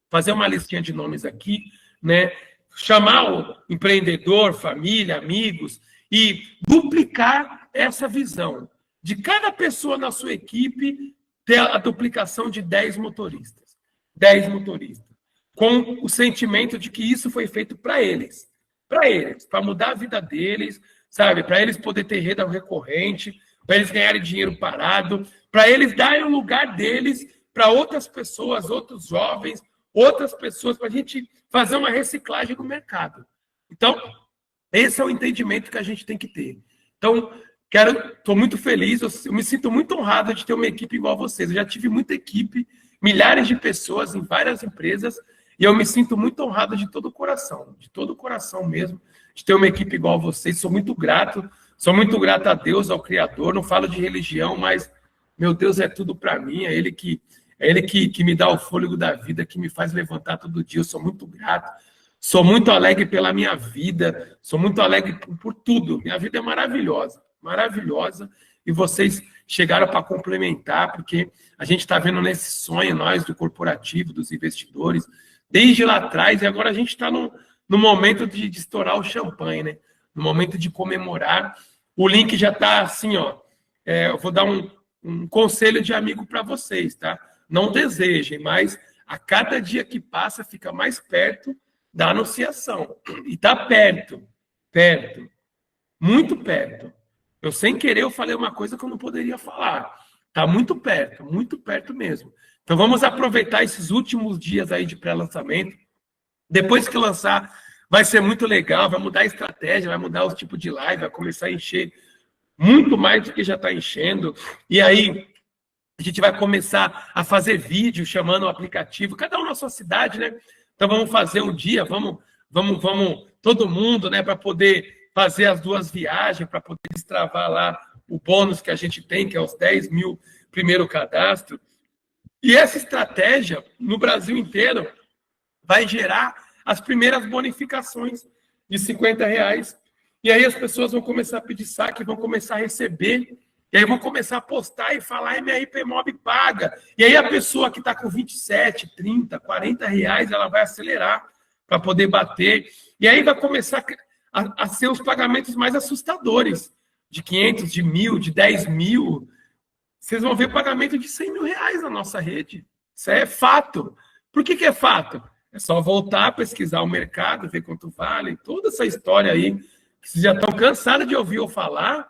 A: fazer uma listinha de nomes aqui, né? Chamar o empreendedor, família, amigos e duplicar essa visão de cada pessoa na sua equipe ter a duplicação de 10 motoristas. 10 motoristas. Com o sentimento de que isso foi feito para eles. Para mudar a vida deles, sabe? Para eles poderem ter renda recorrente, para eles ganharem dinheiro parado, para eles darem o lugar deles para outras pessoas, outros jovens, outras pessoas, para a gente fazer uma reciclagem no mercado. Então, esse é o entendimento que a gente tem que ter. Então, estou muito feliz, eu me sinto muito honrado de ter uma equipe igual a vocês. Eu já tive muita equipe, milhares de pessoas em várias empresas, e eu me sinto muito honrado de todo o coração mesmo, de ter uma equipe igual a vocês. Sou muito grato a Deus, ao Criador. Não falo de religião, mas, meu Deus, é tudo para mim, é Ele que me dá o fôlego da vida, que me faz levantar todo dia. Eu sou muito grato. Sou muito alegre pela minha vida, sou muito alegre por tudo. Minha vida é maravilhosa, maravilhosa. E vocês chegaram para complementar, porque a gente está vendo nesse sonho, nós do corporativo, dos investidores, desde lá atrás, e agora a gente está no momento de estourar o champanhe, né? No momento de comemorar. O link já está assim, ó. Eu vou dar um conselho de amigo para vocês, tá? Não desejem, mas a cada dia que passa, fica mais perto da anunciação. E está perto, perto, muito perto. Eu, sem querer, eu falei uma coisa que eu não poderia falar. Está muito perto mesmo. Então, vamos aproveitar esses últimos dias aí de pré-lançamento. Depois que lançar, vai ser muito legal, vai mudar a estratégia, vai mudar o tipo de live, vai começar a encher muito mais do que já está enchendo. E aí, a gente vai começar a fazer vídeo, chamando o aplicativo, cada um na sua cidade, né? Então, vamos fazer um dia, vamos todo mundo, né, para poder fazer as 2 viagens, para poder destravar lá o bônus que a gente tem, que é os 10 mil primeiro cadastro. E essa estratégia, no Brasil inteiro, vai gerar as primeiras bonificações de R$50. E aí as pessoas vão começar a pedir saque, vão começar a receber, e aí vão começar a postar e falar MRP Mob paga. E aí a pessoa que está com 27, 30, R$40, ela vai acelerar para poder bater. E aí vai começar a ser os pagamentos mais assustadores, de 500, de 1.000, de 10 mil. Vocês vão ver pagamento de R$100 mil na nossa rede. Isso é fato. Por que é fato? É só voltar, pesquisar o mercado, ver quanto vale, toda essa história aí, que vocês já estão cansados de ouvir eu falar,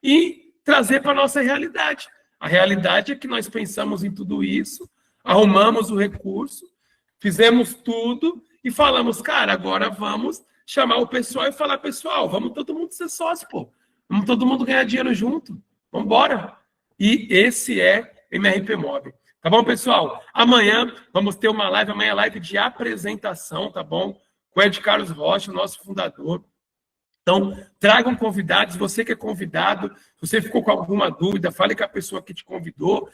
A: e trazer para a nossa realidade. A realidade é que nós pensamos em tudo isso, arrumamos o recurso, fizemos tudo e falamos, cara, agora vamos chamar o pessoal e falar, pessoal, vamos todo mundo ser sócio, pô. Vamos todo mundo ganhar dinheiro junto. Vamos embora. E esse é MRP Mob. Tá bom, pessoal? Amanhã vamos ter uma live, amanhã é live de apresentação, tá bom? Com o Ed Carlos Rocha, nosso fundador. Então, tragam convidados, você que é convidado, se você ficou com alguma dúvida, fale com a pessoa que te convidou,